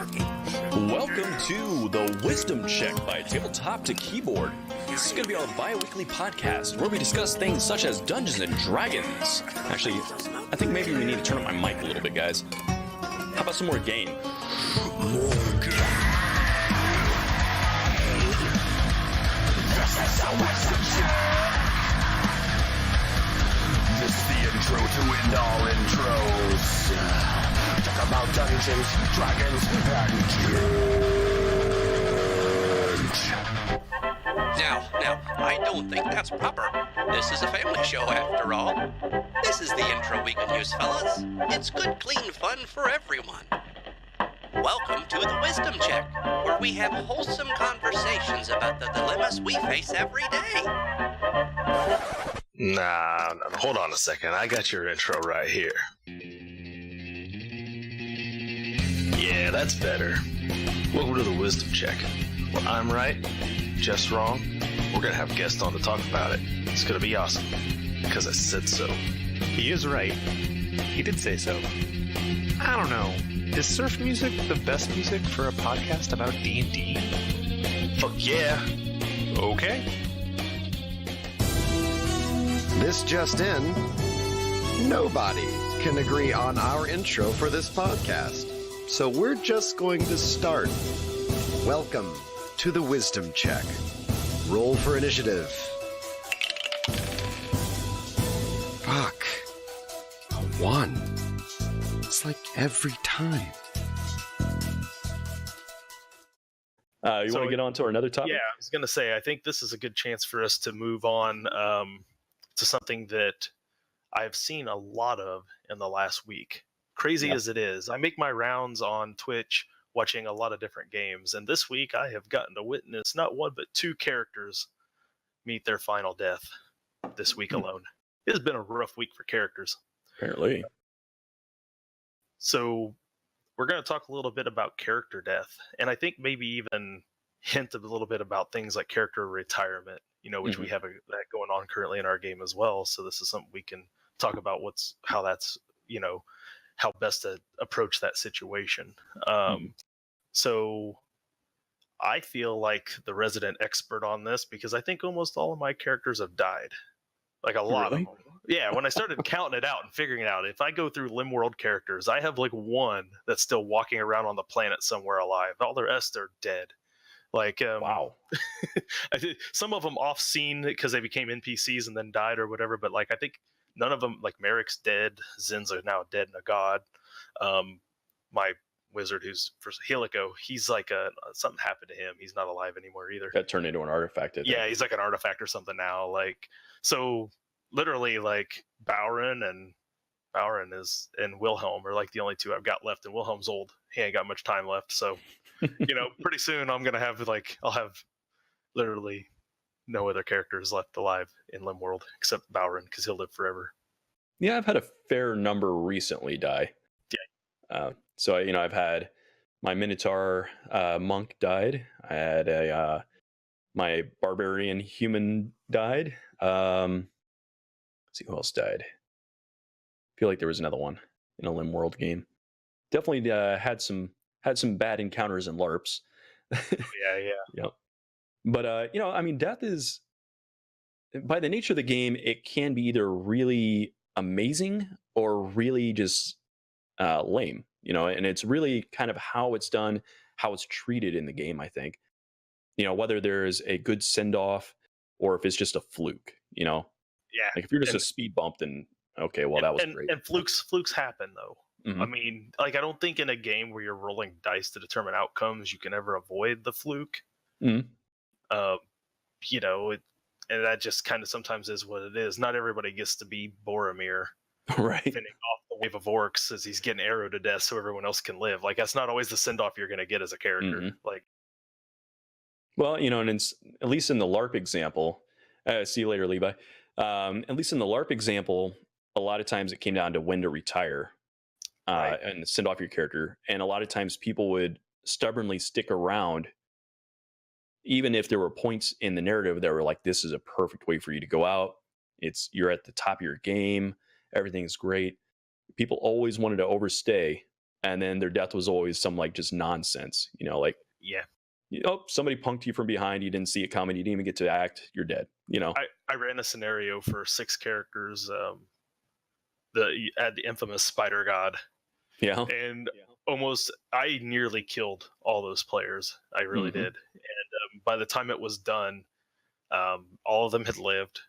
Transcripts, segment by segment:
Welcome to the Wisdom Check by Tabletop to Keyboard. This is going to be our bi-weekly podcast where we discuss things such as Dungeons and Dragons. Actually, I think maybe we need to turn up my mic a little bit, guys. How about some more game? This is the intro to end all intros. Talk about Dungeons, Dragons, and Now, I don't think that's proper. This is a family show after all. This is the intro we can use, fellas. It's good, clean fun for everyone. Welcome to the Wisdom Check, where we have wholesome conversations about the dilemmas we face every day. Nah, hold on a second. I got your intro right here. Yeah, that's better. Welcome to the Wisdom Check, where I'm right, Jeff's wrong. We're gonna have guests on to talk about it. It's gonna be awesome, because I said so. He is right. He did say so. I don't know. Is surf music the best music for a podcast about D&D? Fuck yeah. Okay. This just in, nobody can agree on our intro for this podcast. So we're just going to start. Welcome to the Wisdom Check. Roll for initiative. Fuck. A 1. It's like every time. You want to get on to another topic? Yeah, I was going to say, I think this is a good chance for us to move on to something that I've seen a lot of in the last week. Crazy as it is, I make my rounds on Twitch watching a lot of different games, and this week I have gotten to witness not one but 2 characters meet their final death this week alone. It has been a rough week for characters. Apparently. So we're going to talk a little bit about character death, and I think maybe even hint a little bit about things like character retirement, which we have that going on currently in our game as well. So this is something we can talk about how that's, how best to approach that situation. So I feel like the resident expert on this because I think almost all of my characters have died. Like a lot of them. Yeah, when I started counting it out and figuring it out, if I go through Limworld characters, I have like 1 that's still walking around on the planet somewhere alive. All the rest are dead. Like, wow. Some of them off scene because they became NPCs and then died or whatever. But like, I think none of them, like Merrick's dead. Zin's are now dead and a god. My wizard who's for Helico, he's like something happened to him. He's not alive anymore either. Got turned into an artifact. Yeah, he's like an artifact or something now. Like, so literally like Bowron and Wilhelm are like the only 2 I've got left, and Wilhelm's old. He ain't got much time left. So, pretty soon I'm going to have I'll have literally no other characters left alive in Limworld except Bowron because he'll live forever. Yeah, I've had a fair number recently die. Yeah. So, I've had my Minotaur monk died. I had my barbarian human died. Let's see who else died. I feel like there was another one in a Limworld game. Definitely had some bad encounters in LARPs. Yeah. But death is, by the nature of the game, it can be either really amazing or really just lame. And it's really kind of how it's done, how it's treated in the game. I think, whether there's a good send off or if it's just a fluke. Yeah. Like if you're just a speed bump, then okay, well that was great. And flukes happen though. Mm-hmm. I mean, like I don't think in a game where you're rolling dice to determine outcomes you can ever avoid the fluke. Mm-hmm. And that just kind of sometimes is what it is. Not everybody gets to be Boromir, right? Fending off the wave of orcs as he's getting arrowed to death, so everyone else can live. Like that's not always the send off you're going to get as a character. Mm-hmm. Like, well, and it's, at least in the LARP example. See you later, Levi. At least in the LARP example, a lot of times it came down to when to retire and send off your character. And a lot of times people would stubbornly stick around, even if there were points in the narrative that were like, this is a perfect way for you to go out. You're at the top of your game. Everything's great. People always wanted to overstay and then their death was always some like just nonsense, like Yeah. Somebody punked you from behind, you didn't see it coming, you didn't even get to act, you're dead. I ran a scenario for 6 characters. The infamous Spider God. Yeah. And I nearly killed all those players. I really did. And by the time it was done, all of them had lived.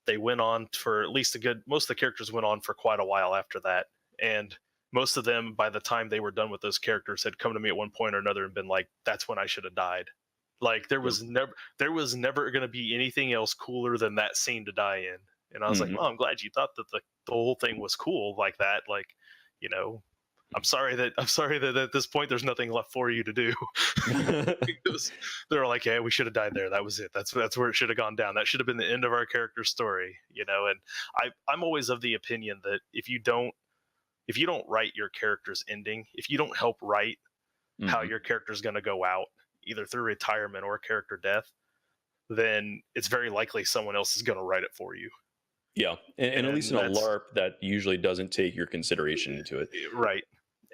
They went on for at least most of the characters went on for quite a while after that. And most of them, by the time they were done with those characters, had come to me at one point or another and been like, that's when I should have died. Like there was never going to be anything else cooler than that scene to die in. And I was like, well, I'm glad you thought that the whole thing was cool like that. Like, I'm sorry that at this point there's nothing left for you to do. They were like, yeah, we should have died there. That was it. That's where it should have gone down. That should have been the end of our character's story, And I'm always of the opinion that if you don't write your character's ending, if you don't help write how your character's going to go out, either through retirement or character death, then it's very likely someone else is going to write it for you. Yeah, and at least in a LARP, that usually doesn't take your consideration into it. Right.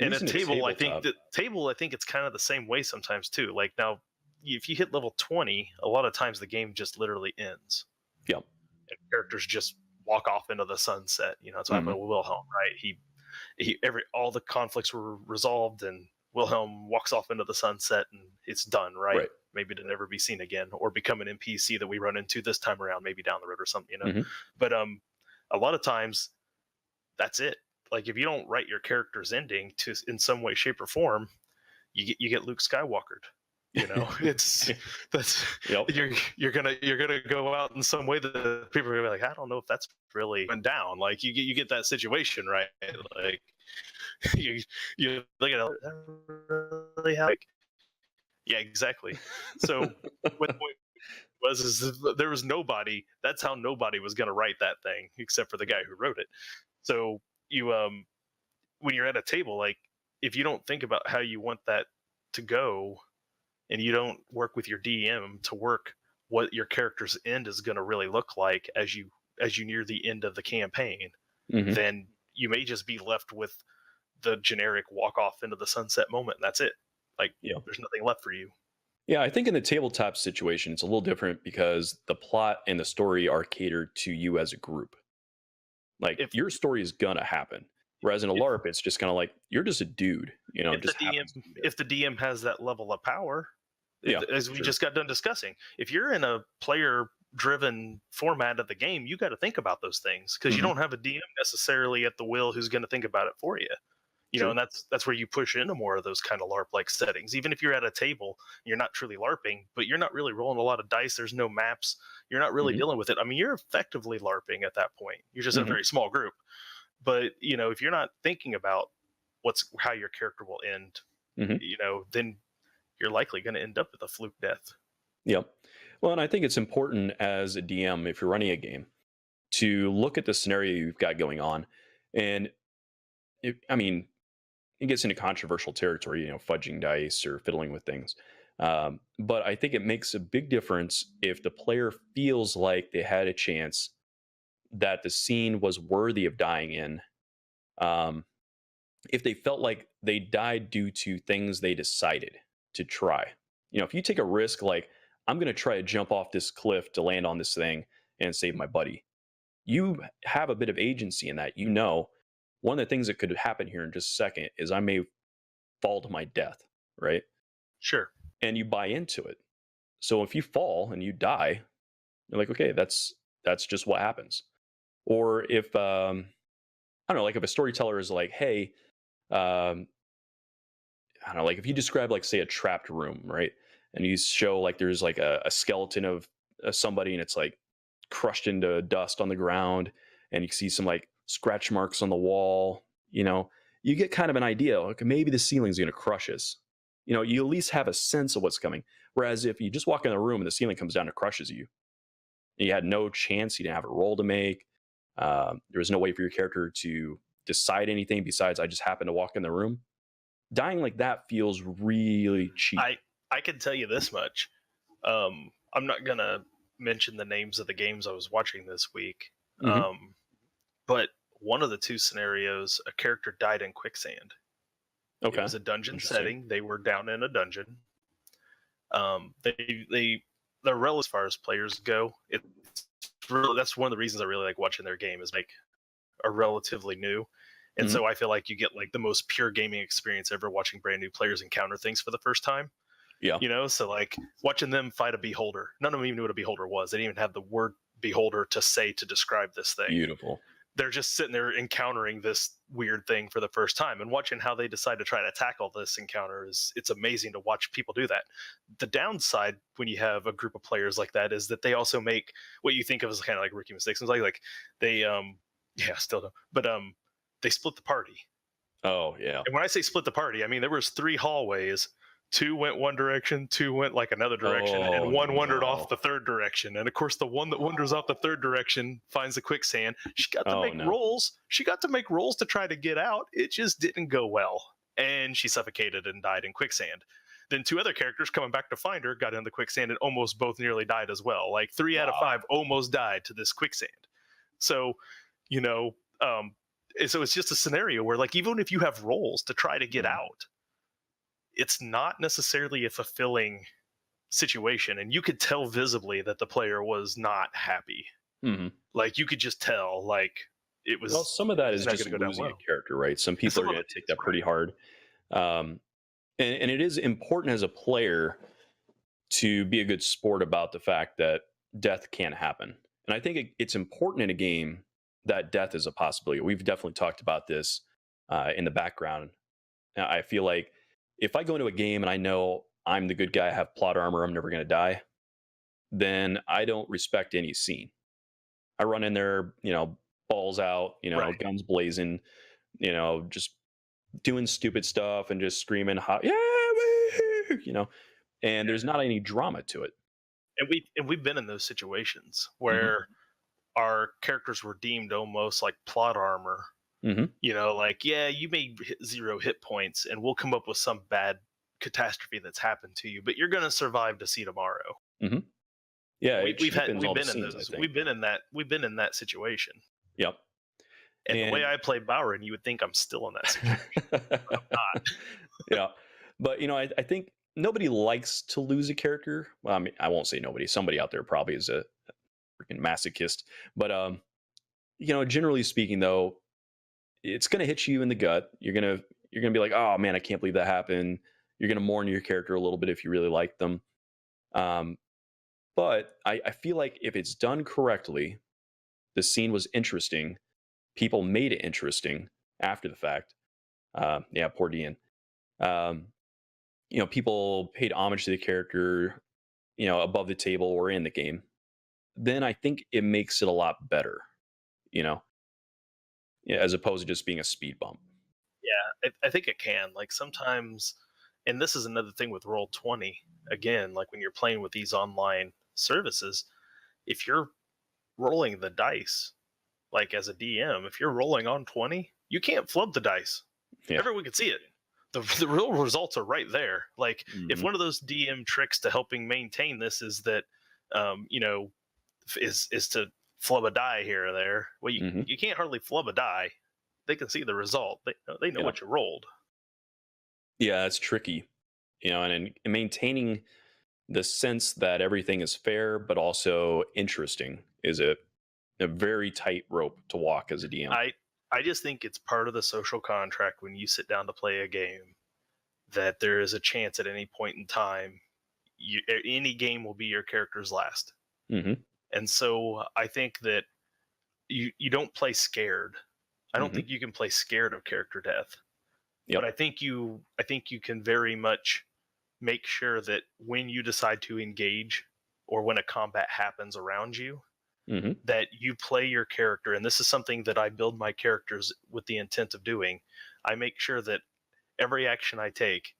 And a table, I think it's kind of the same way sometimes too. Like now, if you hit level 20, a lot of times the game just literally ends. Yeah. And characters just walk off into the sunset. That's what happened with Wilhelm, right? All the conflicts were resolved, and Wilhelm walks off into the sunset, and it's done, right? Maybe to never be seen again, or become an NPC that we run into this time around, maybe down the road or something, But a lot of times, that's it. Like if you don't write your character's ending in some way, shape, or form, you get Luke Skywalkered. You're gonna go out in some way that people are gonna be like, I don't know if that's really went down. Like you get that situation, right? Like you look at it, really how, like, yeah, exactly. So what the point is there was nobody. That's how nobody was gonna write that thing except for the guy who wrote it. So you when you're at a table, like if you don't think about how you want that to go, and you don't work with your DM to work what your character's end is going to really look like as you near the end of the campaign, then you may just be left with the generic walk off into the sunset moment, and that's it. Like there's nothing left for you. Yeah, I think in the tabletop situation, it's a little different because the plot and the story are catered to you as a group. Like if your story is gonna happen. Whereas in a LARP, it's just kind of like you're just a dude, If the DM has that level of power, as we just got done discussing, if you're in a player-driven format of the game, you got to think about those things because you don't have a DM necessarily at the wheel who's going to think about it for you. And that's where you push into more of those kind of LARP-like settings. Even if you're at a table, you're not truly LARPing, but you're not really rolling a lot of dice. There's no maps. You're not really dealing with it. I mean, you're effectively LARPing at that point. You're just in a very small group. But if you're not thinking about how your character will end, then you're likely going to end up with a fluke death. Yep. Well, and I think it's important as a DM, if you're running a game, to look at the scenario you've got going on. And it gets into controversial territory, fudging dice or fiddling with things. But I think it makes a big difference if the player feels like they had a chance, that the scene was worthy of dying in. If they felt like they died due to things they decided to try. If you take a risk, like I'm going to try to jump off this cliff to land on this thing and save my buddy, you have a bit of agency in that. One of the things that could happen here in just a second is I may fall to my death, right? Sure. And you buy into it. So if you fall and you die, you're like, okay, that's just what happens. Or if I don't know, like if a storyteller is like, hey, I don't know, like if you describe like say a trapped room, right? And you show like there's like a skeleton of somebody and it's like crushed into dust on the ground, and you see some like scratch marks on the wall, you get kind of an idea, okay, maybe the ceiling's going to crush us. You at least have a sense of what's coming. Whereas if you just walk in the room and the ceiling comes down and crushes you, and you had no chance, you didn't have a roll to make, there was no way for your character to decide anything besides I just happened to walk in the room. Dying like that feels really cheap. I can tell you this much. I'm not going to mention the names of the games I was watching this week. But one of the two scenarios, a character died in quicksand. Okay. It was a dungeon Interesting. setting. They were down in a dungeon. They're real as far as players go. It's really, that's one of the reasons I really like watching their game, is like are relatively new. And so I feel like you get like the most pure gaming experience ever watching brand new players encounter things for the first time. Yeah. You know, so like watching them fight a beholder. None of them even knew what a beholder was. They didn't even have the word beholder to say to describe this thing. Beautiful. They're just sitting there encountering this weird thing for the first time, and watching how they decide to try to tackle this encounter it's amazing to watch people do that. The downside when you have a group of players like that is that they also make what you think of as kind of like rookie mistakes. It's like they still don't, but they split the party. Oh yeah. And when I say split the party, I mean there was 3 hallways. 2 went one direction, 2 went like another direction, and 1 wandered off the third direction. And of course, the one that wanders off the third direction finds the quicksand. She got to make rolls. She got to make rolls to try to get out. It just didn't go well, and she suffocated and died in quicksand. Then 2 other characters coming back to find her got in the quicksand and almost both nearly died as well. Like 3 out of 5 almost died to this quicksand. So, you know, so it's just a scenario where, like, even if you have rolls to try to get out, it's not necessarily a fulfilling situation, and you could tell visibly that the player was not happy. Like you could just tell, like it was. Well, some of that is just losing a character, right? Some people are going to take that pretty hard, and it is important as a player to be a good sport about the fact that death can happen. And I think it's important in a game that death is a possibility. We've definitely talked about this in the background. Now, I feel like if I go into a game and I know I'm the good guy, I have plot armor, I'm never going to die, then I don't respect any scene. I run in there, you know, balls out, you know, guns blazing, you know, just doing stupid stuff and just screaming, yeah, you know, and there's not any drama to it. And we've been in those situations where our characters were deemed almost like plot armor. You know, like, yeah, you may hit 0 hit points and we'll come up with some bad catastrophe that's happened to you, but you're going to survive to see tomorrow. Yeah, we've been in that situation. Yep. And the way I play Bowron, you would think I'm still in that situation. But I'm not. Yeah. But, you know, I think nobody likes to lose a character. Well, I mean, I won't say nobody. Somebody out there probably is a freaking masochist. But, you know, generally speaking, though, it's going to hit you in the gut. You're going to be like, oh, man, I can't believe that happened. You're going to mourn your character a little bit if you really like them. But I feel like if it's done correctly, the scene was interesting. People made it interesting after the fact. Yeah, poor Dean. You know, people paid homage to the character, you know, above the table or in the game. Then I think it makes it a lot better, you know, as opposed to just being a speed bump. Yeah, I think it can. Like sometimes, and this is another thing with Roll20, again, like when you're playing with these online services, if you're rolling the dice, like as a DM, if you're rolling on 20, you can't flub the dice. Yeah. Everyone can see it. The real results are right there. Like if one of those DM tricks to helping maintain this is that, you know, is to flub a die here or there. Well, you can't hardly flub a die. They can see the result. They know what you rolled. Yeah, it's tricky, you know, and in maintaining the sense that everything is fair but also interesting is a very tight rope to walk as a DM. I just think it's part of the social contract when you sit down to play a game that there is a chance at any point in time any game will be your character's last. And so I think that you don't play scared. I don't think you can play scared of character death. But I think you can very much make sure that when you decide to engage or when a combat happens around you, that you play your character. And this is something that I build my characters with the intent of doing. I make sure that every action I take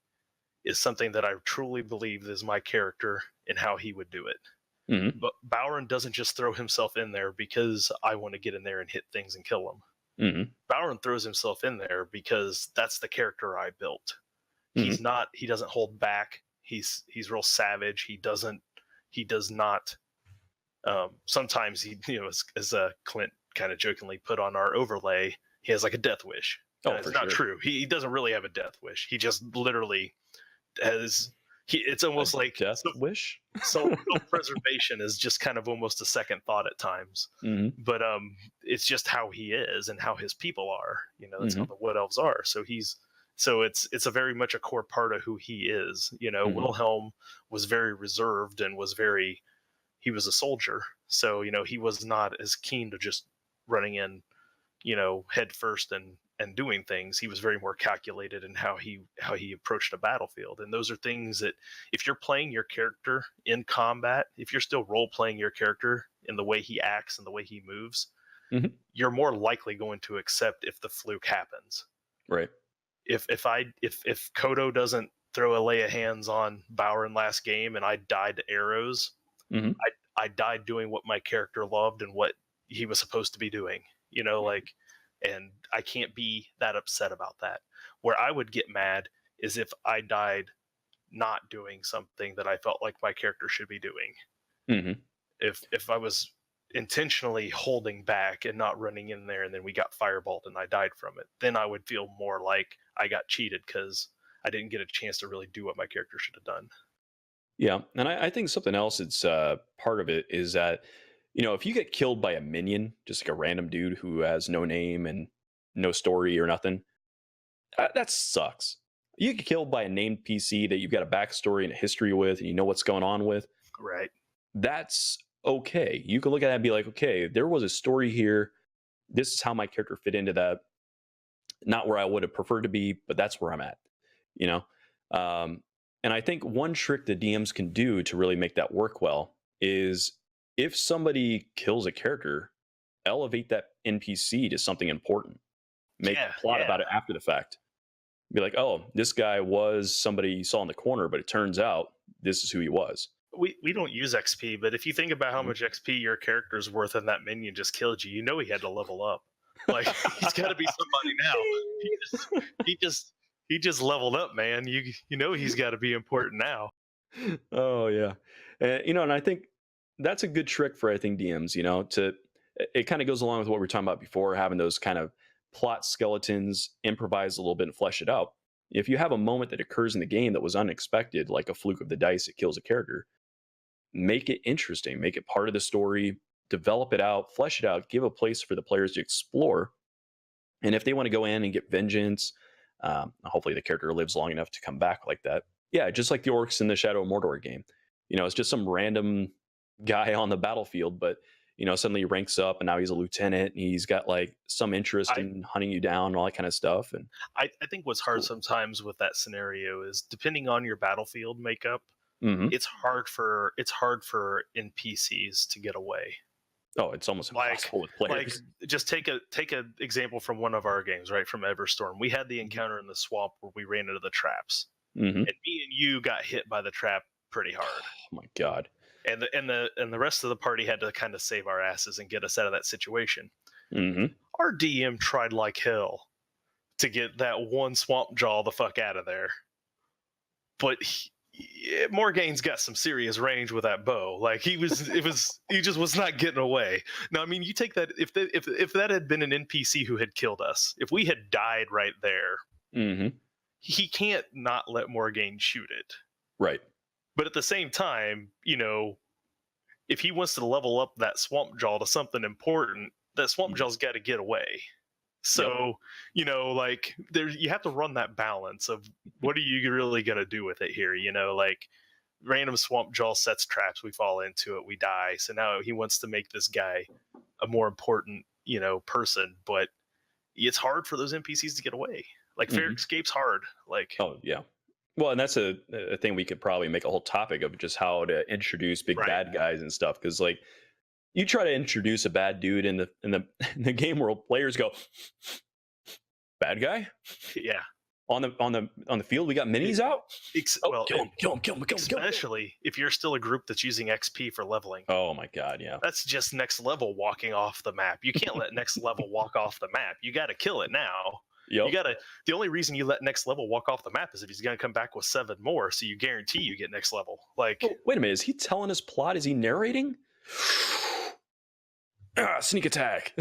is something that I truly believe is my character and how he would do it. But Bowron doesn't just throw himself in there because I want to get in there and hit things and kill them. Bowron throws himself in there because that's the character I built. He doesn't hold back. He's real savage. He does not. Sometimes he, you know, as Clint kind of jokingly put on our overlay, he has like a death wish. And it's not true. He doesn't really have a death wish. He just literally has. It's almost like death wish. Self-preservation is just kind of almost a second thought at times. But it's just how he is and how his people are. That's how the Wood Elves are. So it's a very much a core part of who he is. Wilhelm was very reserved and he was a soldier. So he was not as keen to just running in, head first and doing things. He was very more calculated in how he approached a battlefield. And those are things that if you're playing your character in combat, if you're still role playing your character in the way he acts and the way he moves, you're more likely going to accept if the fluke happens. Right. If Kodo doesn't throw a lay of hands on Bauer last game and I died to arrows, I died doing what my character loved and what he was supposed to be doing. And I can't be that upset about that. Where I would get mad is if I died not doing something that I felt like my character should be doing. If I was intentionally holding back and not running in there and then we got fireballed and I died from it, then I would feel more like I got cheated because I didn't get a chance to really do what my character should have done. Yeah, and I think something else that's part of it is that if you get killed by a minion, just like a random dude who has no name and no story or nothing, that sucks. You get killed by a named PC that you've got a backstory and a history with and you know what's going on with. Right. That's okay. You can look at that and be like, okay, there was a story here. This is how my character fit into that. Not where I would have preferred to be, but that's where I'm at. And I think one trick that DMs can do to really make that work well is if somebody kills a character, elevate that NPC to something important. Make a plot about it after the fact. Be like, oh, this guy was somebody you saw in the corner, but it turns out this is who he was. We don't use XP, but if you think about how much XP your character's worth and that minion just killed you, he had to level up. Like, he's got to be somebody now. He just leveled up, man. He's got to be important now. Oh yeah, and I think that's a good trick for DMs. It kind of goes along with what we were talking about before, having those kind of plot skeletons, improvise a little bit and flesh it out. If you have a moment that occurs in the game that was unexpected, like a fluke of the dice that kills a character, make it interesting, make it part of the story, develop it out, flesh it out, give a place for the players to explore. And if they want to go in and get vengeance, hopefully the character lives long enough to come back like that. Yeah, just like the orcs in the Shadow of Mordor game. It's just some random guy on the battlefield, but suddenly he ranks up and now he's a lieutenant and he's got like some interest in hunting you down and all that kind of stuff. And I think what's hard sometimes with that scenario is depending on your battlefield makeup, it's hard for NPCs to get away. Oh, it's almost impossible with players. Like, just take a example from one of our games, right? From Everstorm. We had the encounter in the swamp where we ran into the traps. And me and you got hit by the trap pretty hard. Oh my God. And the rest of the party had to kind of save our asses and get us out of that situation. Our DM tried like hell to get that one swamp jaw the fuck out of there. But Morgane's got some serious range with that bow. Like he just was not getting away. Now, I mean, you take that if that had been an NPC who had killed us, if we had died right there, he can't not let Morgane shoot it. Right. But at the same time, if he wants to level up that swamp jaw to something important, that swamp jaw's got to get away. So, like you have to run that balance of what are you really going to do with it here? Like random swamp jaw sets traps, we fall into it, we die. So now he wants to make this guy a more important, person, but it's hard for those NPCs to get away. Like fair escape's hard. Like, oh yeah. Well, and that's a thing we could probably make a whole topic of, just how to introduce big bad guys and stuff. Because like you try to introduce a bad dude in the game world, players go, bad guy? Yeah. On the field, we got minis out. Kill him. Especially if you're still a group that's using XP for leveling. Oh my God, yeah. That's just next level walking off the map. You can't let next level walk off the map. You got to kill it now. Yep. The only reason you let next level walk off the map is if he's going to come back with 7 more, so you guarantee you get next level. Like, wait a minute, is he telling us plot? Is he narrating? Sneak attack.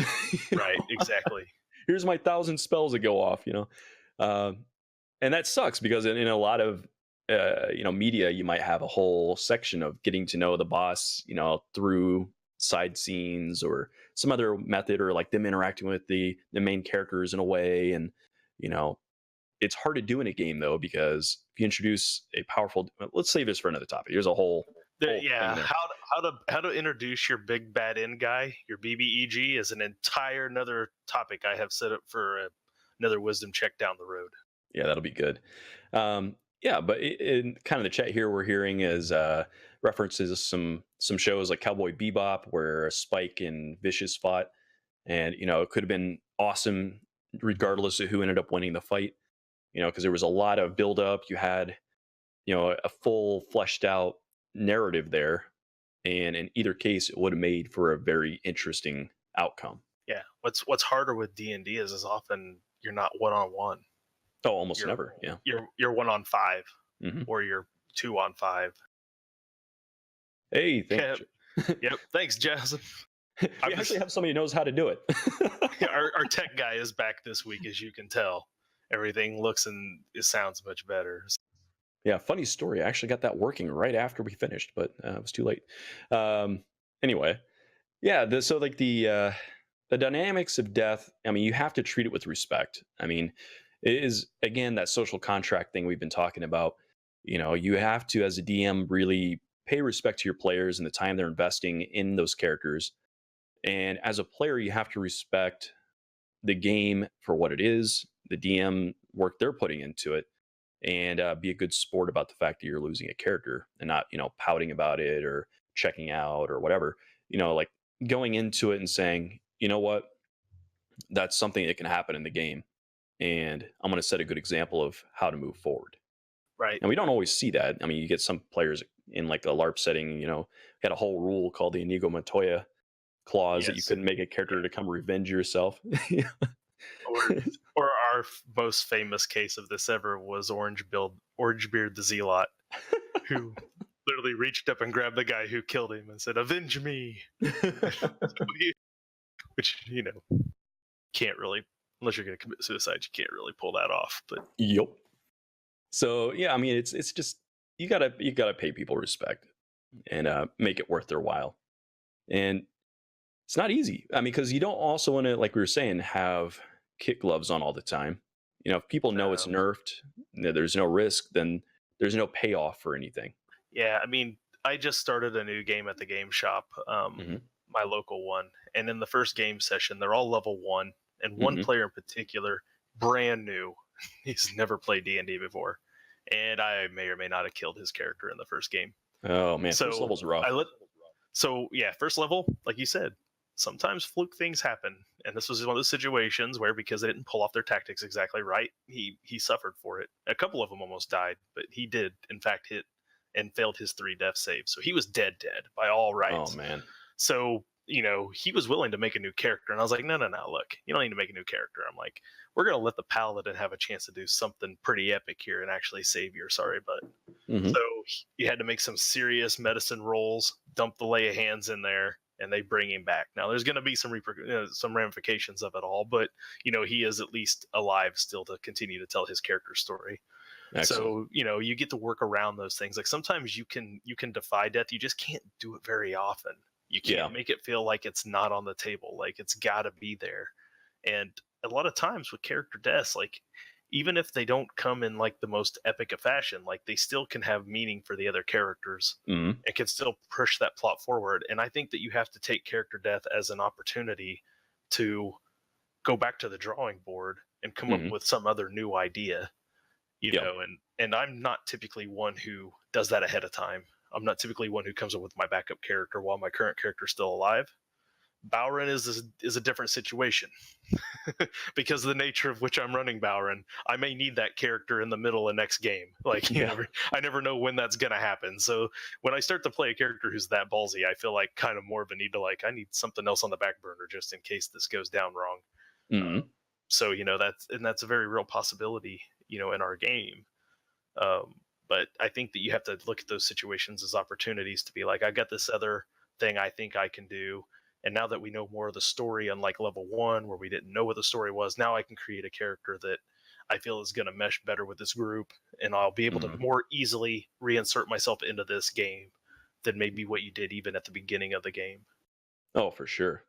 Right, exactly. here's my 1,000 spells that go off, and that sucks because in a lot of media, you might have a whole section of getting to know the boss, through side scenes or some other method, or like them interacting with the main characters in a way. And it's hard to do in a game though, because if you introduce a powerful, let's save this for another topic. There's a whole thing there. How to introduce your big bad end guy, your BBEG, is an entire another topic I have set up for another wisdom check down the road. Yeah, that'll be good. But in kind of the chat here, we're hearing is references some shows like Cowboy Bebop, where Spike and Vicious fought, and it could have been awesome regardless of who ended up winning the fight. Because there was a lot of build up. You had a full fleshed out narrative there, and in either case, it would have made for a very interesting outcome. Yeah, what's harder with D&D is often you're not one-on-one. Oh, almost never. Yeah, you're 1-on-5, or you're 2-on-5. Hey, thanks. Yep, thanks, Jazz. We actually have somebody who knows how to do it. our tech guy is back this week, as you can tell. Everything looks and it sounds much better. Yeah, funny story. I actually got that working right after we finished, but it was too late. Anyway, yeah. So like the dynamics of death. I mean, you have to treat it with respect. I mean, it is again that social contract thing we've been talking about. You have to, as a DM, really pay respect to your players and the time they're investing in those characters. And as a player, you have to respect the game for what it is, the DM work they're putting into it, and be a good sport about the fact that you're losing a character and not, pouting about it or checking out or whatever. Like going into it and saying, you know what, that's something that can happen in the game, and I'm going to set a good example of how to move forward. Right. And we don't always see that. I mean, you get some players in like a LARP setting, had a whole rule called the Inigo Montoya clause that you couldn't make a character to come revenge yourself. or our most famous case of this ever was Orangebeard the Zealot, who literally reached up and grabbed the guy who killed him and said, "Avenge me." Which, can't really, unless you're going to commit suicide, you can't really pull that off. But yep. So yeah, I mean, it's just you gotta pay people respect and make it worth their while, and it's not easy. I mean, because you don't also want to, like we were saying, have kit gloves on all the time. If people know it's nerfed, there's no risk, then there's no payoff for anything. Yeah, I mean, I just started a new game at the game shop, my local one, and in the first game session, they're all level 1, and one player in particular, brand new, he's never played D&D before, and I may or may not have killed his character in the first game. Oh man, first level's rough. First level, like you said, sometimes fluke things happen, and this was one of those situations where, because they didn't pull off their tactics exactly right, he suffered for it. A couple of them almost died, but he did in fact hit and failed his 3 death saves, so he was dead by all rights. Oh man. So he was willing to make a new character, and I was like, no, look, you don't need to make a new character. I'm like, we're gonna let the paladin have a chance to do something pretty epic here and actually save your sorry butt. So you had to make some serious medicine rolls, dump the lay of hands in there, and they bring him back. Now there's going to be some ramifications of it all, but he is at least alive still to continue to tell his character story. Excellent. So you get to work around those things. Like sometimes you can defy death, you just can't do it very often. You can't make it feel like it's not on the table, like it's got to be there. And a lot of times with character deaths, like even if they don't come in like the most epic of fashion, like they still can have meaning for the other characters and can still push that plot forward. And I think that you have to take character death as an opportunity to go back to the drawing board and come up with some other new idea, you know, and I'm not typically one who does that ahead of time. I'm not typically one who comes up with my backup character while my current character is still alive. Bowron is a different situation because of the nature of which I'm running Bowron. I may need that character in the middle of next game. Like I never know when that's going to happen. So when I start to play a character who's that ballsy, I feel like kind of more of a need to I need something else on the back burner just in case this goes down wrong. So, that's a very real possibility, in our game. But I think that you have to look at those situations as opportunities to be like, I got this other thing I think I can do. And now that we know more of the story, unlike level 1 where we didn't know what the story was, now I can create a character that I feel is going to mesh better with this group, and I'll be able to more easily reinsert myself into this game than maybe what you did even at the beginning of the game. Oh, for sure.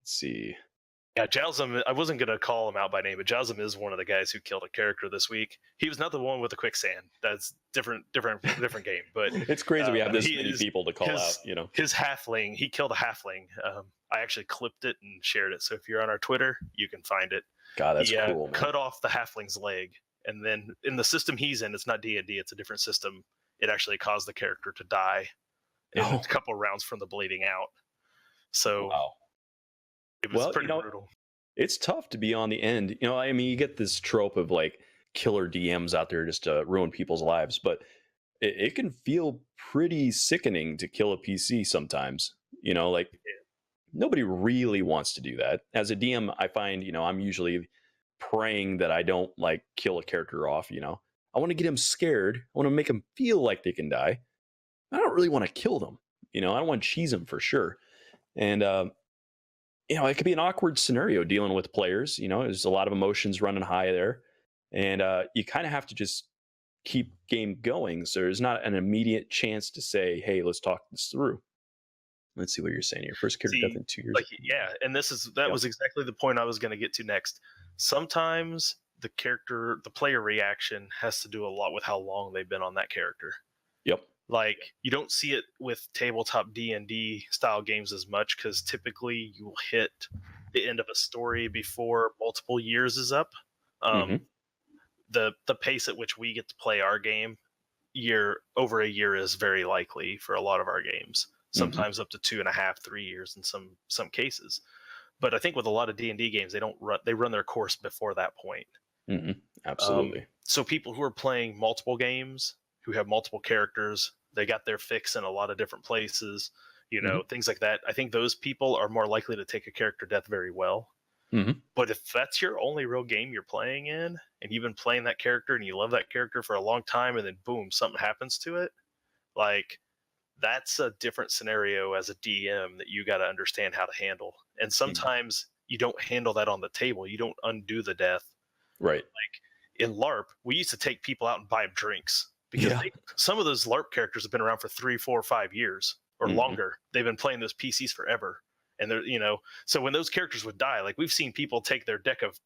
Let's see. Yeah, Jalzum, I wasn't going to call him out by name, but Jalzum is one of the guys who killed a character this week. He was not the one with the quicksand. That's different game. But it's crazy we have this many people to call out, you know. His halfling, he killed a halfling. I actually clipped it and shared it. So if you're on our Twitter, you can find it. God, that's cool, man. Cut off the halfling's leg, and then in the system he's in, it's not D&D, it's a different system. It actually caused the character to die in a couple rounds from the bleeding out. So wow. It was pretty brutal. It's tough to be on the end. You know, I mean, you get this trope of like killer DMs out there just to ruin people's lives, but it can feel pretty sickening to kill a PC sometimes. You know, like nobody really wants to do that. As a DM, I find, you know, I'm usually praying that I don't like kill a character off, you know. I want to get him scared. I want to make them feel like they can die. I don't really want to kill them. You know, I don't want to cheese them for sure. And, you know, it could be an awkward scenario dealing with players. You know, there's a lot of emotions running high there. And you kind of have to just keep game going. So there's not an immediate chance to say, hey, let's talk this through. Let's see what you're saying here. First character death in 2 years. Yeah, and that was exactly the point I was going to get to next. Sometimes the player reaction has to do a lot with how long they've been on that character. Yep. Like, you don't see it with tabletop D&D style games as much, because typically you will hit the end of a story before multiple years is up. The pace at which we get to play our game over a year is very likely for a lot of our games. Sometimes up to 2.5, 3 years in some cases. But I think with a lot of D&D games, they run their course before that point. Absolutely. So people who are playing multiple games, who have multiple characters, they got their fix in a lot of different places, you know, things like that. I think those people are more likely to take a character death very well. But if that's your only real game you're playing in, and you've been playing that character and you love that character for a long time, and then boom, something happens to it, like, that's a different scenario as a DM that you got to understand how to handle. And sometimes you don't handle that on the table. You don't undo the death. Right. Like in LARP, we used to take people out and buy them drinks, because some of those LARP characters have been around for 3, 4, 5 years or longer. They've been playing those PCs forever. And they're, you know, so when those characters would die, like, we've seen people take their deck of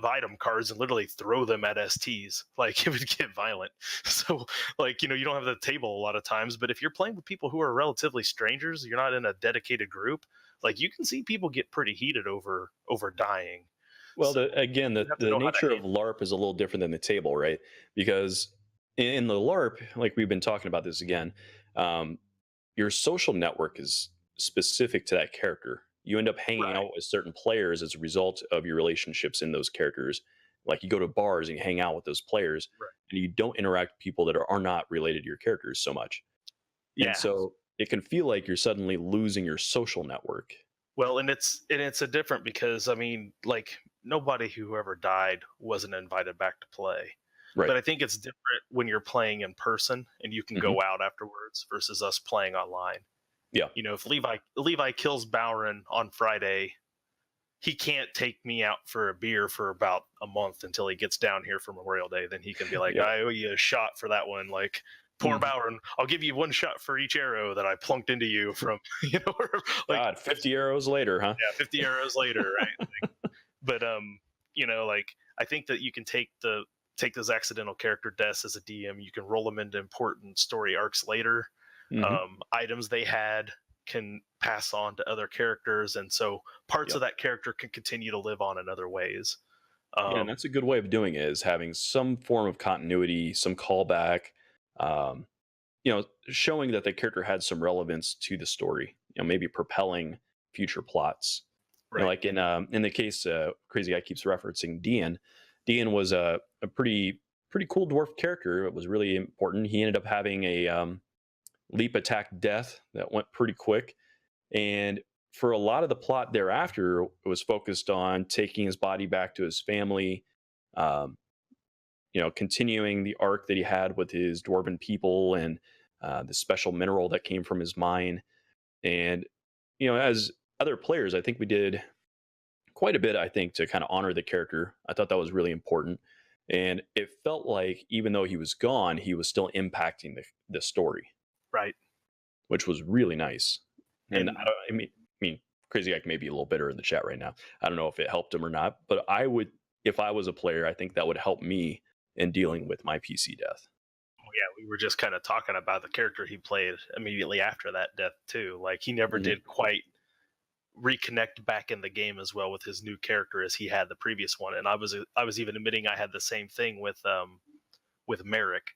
item cards and literally throw them at STs. Like, it would get violent. So, like, you know, you don't have the table a lot of times, but if you're playing with people who are relatively strangers, you're not in a dedicated group, like, you can see people get pretty heated over dying. Well, the nature of LARP is a little different than the table, right? Because in the LARP, like we've been talking about this again, your social network is specific to that character. You end up hanging out with certain players as a result of your relationships in those characters. Like, you go to bars and you hang out with those players, and you don't interact with people that are not related to your characters so much. And so it can feel like you're suddenly losing your social network. Well, and it's a different, because I mean, like, nobody who ever died wasn't invited back to play. Right. But I think it's different when you're playing in person and you can go out afterwards versus us playing online. Yeah. You know, if Levi kills Bowron on Friday, he can't take me out for a beer for about a month until he gets down here for Memorial Day. Then he can be like, I owe you a shot for that one. Like, poor Bowron, I'll give you one shot for each arrow that I plunked into you from, you know, like, God, 50 arrows later, huh? Yeah, 50 arrows later, right? Like, but you know, like, I think that you can take those accidental character deaths as a DM. You can roll them into important story arcs later. Items they had can pass on to other characters, and so parts of that character can continue to live on in other ways. And that's a good way of doing it, is having some form of continuity, some callback, you know, showing that the character had some relevance to the story, you know, maybe propelling future plots. You know, like in the case Crazy Guy keeps referencing Dean was a pretty cool dwarf character. It was really important. He ended up having a leap attack death that went pretty quick, and for a lot of the plot thereafter, it was focused on taking his body back to his family, you know, continuing the arc that he had with his dwarven people and the special mineral that came from his mine. And, you know, as other players, I think we did quite a bit, I think, to kind of honor the character. I thought that was really important. And it felt like even though he was gone, he was still impacting the story, Right. which was really nice. And And I mean, Crazy Guy may be a little bitter in the chat right now. I don't know if it helped him or not, but I would, if I was a player, I think that would help me in dealing with my PC death. yeah, we were just kind of talking about the character he played immediately after that death too. Like he never Mhm. did quite reconnect back in the game as well with his new character as he had the previous one. And I was even admitting I had the same thing with Merrick.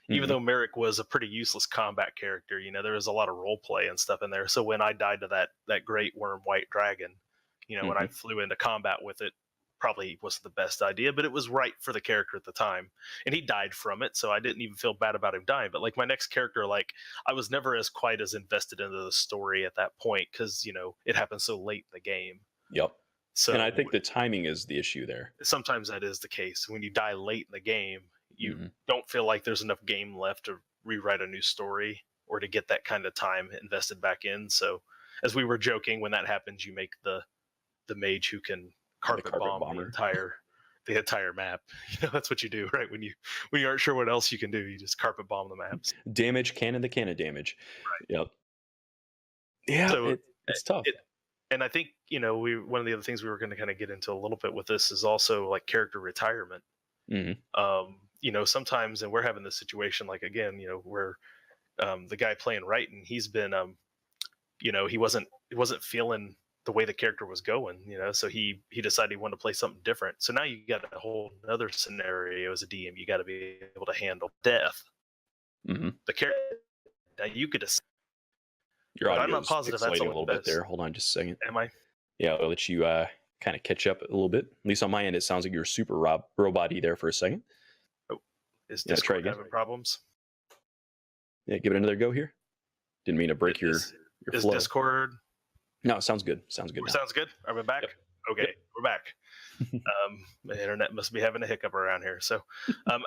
Even Mhm. though Merrick was a pretty useless combat character, you know, there was a lot of role play and stuff in there. So when I died to that great worm white dragon, you know, when I flew into combat with it, probably wasn't the best idea, but it was right for the character at the time. And he died from it, so I didn't even feel bad about him dying. But like my next character, like I was never as quite as invested into the story at that point because, you know, it happened so late in the game. Yep. So And I think the timing is the issue there. sometimes that is the case. When you die late in the game, you Mhm. don't feel like there's enough game left to rewrite a new story or to get that kind of time invested back in. So as we were joking, when that happens, you make the mage who can carpet bomb bomber. the entire map. You know, that's what you do, right? When you aren't sure what else you can do, you just carpet bomb the maps. Damage, cannon to cannon damage. Right. Yep. Yeah, So it's tough. And I think, you know, one of the other things we were going to kind of get into a little bit with this is also like character retirement. Mhm. You know, sometimes, and we're having this situation, like again, you know, where the guy playing right, and he's been, you know, he wasn't feeling the way the character was going, you know, so he decided he wanted to play something different. So now you got a whole other scenario as a DM. You got to be able to handle death. Mhm. The character now you could decide. Your But audio I'm not is positive that's pixelating a all little it bit does. there. Hold on just a second. Am I? Yeah, I'll let you kind of catch up a little bit. At least on my end, it sounds like you're super robot-y there for a second. Is Yeah, try Discord again. having problems? Yeah, give it another go here. Didn't mean to break your Is flow. Discord? No, it sounds good. Sounds good now. Sounds good. Are we back? Yep. Okay, Yep. we're back. The internet must be having a hiccup around here. So,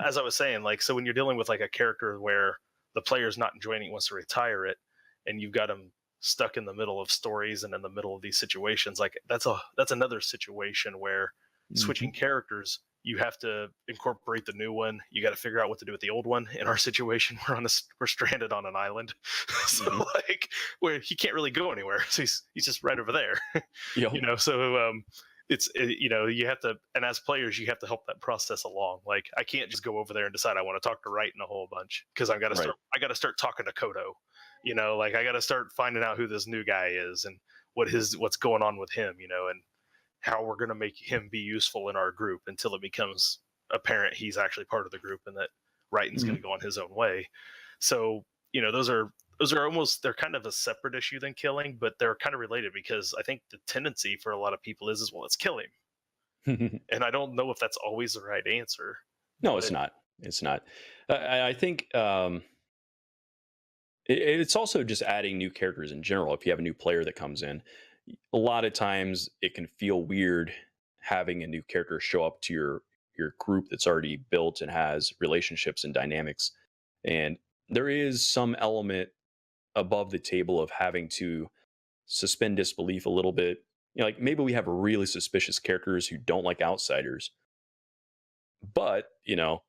as I was saying, like, so when you're dealing with like a character where the player's not enjoying it, wants to retire it, and you've got them stuck in the middle of stories and in the middle of these situations, like that's another situation where switching characters, you have to incorporate the new one. You got to figure out what to do with the old one. In our situation, we're stranded on an island, so like where he can't really go anywhere. So he's just right over there. Yep. You know, so you know, you have to, and as players, you have to help that process along. Like I can't just go over there and decide I want to talk to Wright and a whole bunch because I got to start talking to Kodo. You know, like I got to start finding out who this new guy is and what's going on with him. You know, and how we're going to make him be useful in our group until it becomes apparent he's actually part of the group and that Wrighton's going to go on his own way. So, you know, those are almost, they're kind of a separate issue than killing, but they're kind of related because I think the tendency for a lot of people is well, let's kill him. And I don't know if that's always the right answer. No, it's not. It's not. I think it's also just adding new characters in general. If you have a new player that comes in, a lot of times it can feel weird having a new character show up to your group that's already built and has relationships and dynamics. And there is some element above the table of having to suspend disbelief a little bit. You know, like maybe we have really suspicious characters who don't like outsiders, but you know,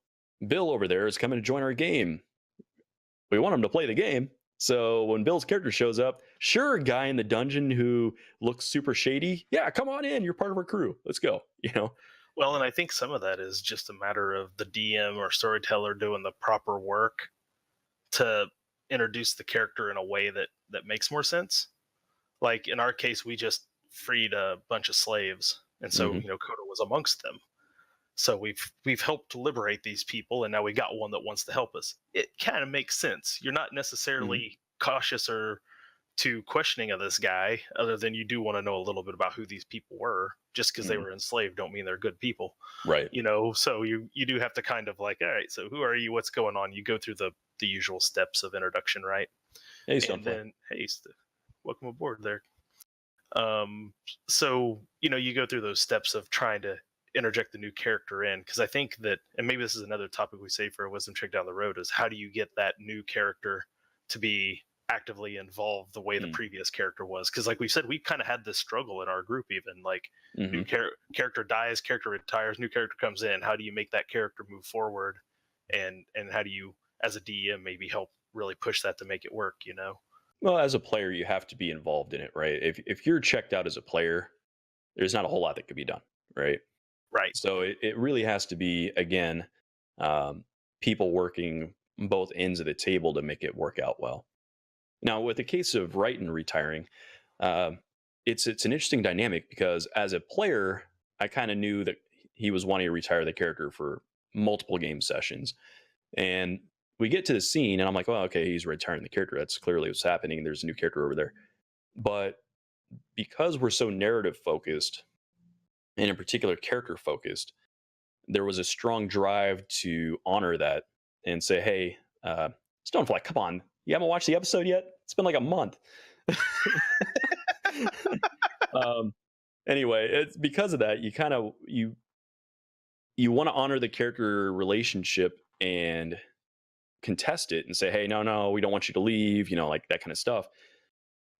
Bill over there is coming to join our game. We want him to play the game. So when Bill's character shows up, sure, guy in the dungeon who looks super shady, yeah, come on in. You're part of our crew. Let's go. You know. Well, and I think some of that is just a matter of the DM or storyteller doing the proper work to introduce the character in a way that makes more sense. Like in our case, we just freed a bunch of slaves, and so you know, Kodo was amongst them. So we've helped liberate these people, and now we got one that wants to help us. It kind of makes sense. You're not necessarily cautious or too questioning of this guy, other than you do want to know a little bit about who these people were. Just because they were enslaved don't mean they're good people, right? You know, so you do have to kind of like, all right, so who are you? What's going on? You go through the usual steps of introduction, right? Hey, and then hey, welcome aboard there. So you know, you go through those steps of trying to interject the new character in, because I think that, and maybe this is another topic we say for a wisdom check down the road, is how do you get that new character to be actively involved the way the previous character was. Because like we said, we kind of had this struggle in our group, even like new character dies, character retires, new character comes in. How do you make that character move forward? And how do you, as a DM, maybe help really push that to make it work, you know? Well, as a player, you have to be involved in it, right? If you're checked out as a player, there's not a whole lot that could be done, right? Right. So it really has to be, again, people working both ends of the table to make it work out well. Now, with the case of Wrighton retiring, it's an interesting dynamic because as a player, I kind of knew that he was wanting to retire the character for multiple game sessions. And we get to the scene and I'm like, well, okay, he's retiring the character. That's clearly what's happening. There's a new character over there. But because we're so narrative focused, and in particular character focused, there was a strong drive to honor that and say, hey, Stonefly, come on. You haven't watched the episode yet? It's been like a month. Anyway, it's because of that, you kind of, you want to honor the character relationship and contest it and say, hey, no, we don't want you to leave, you know, like that kind of stuff.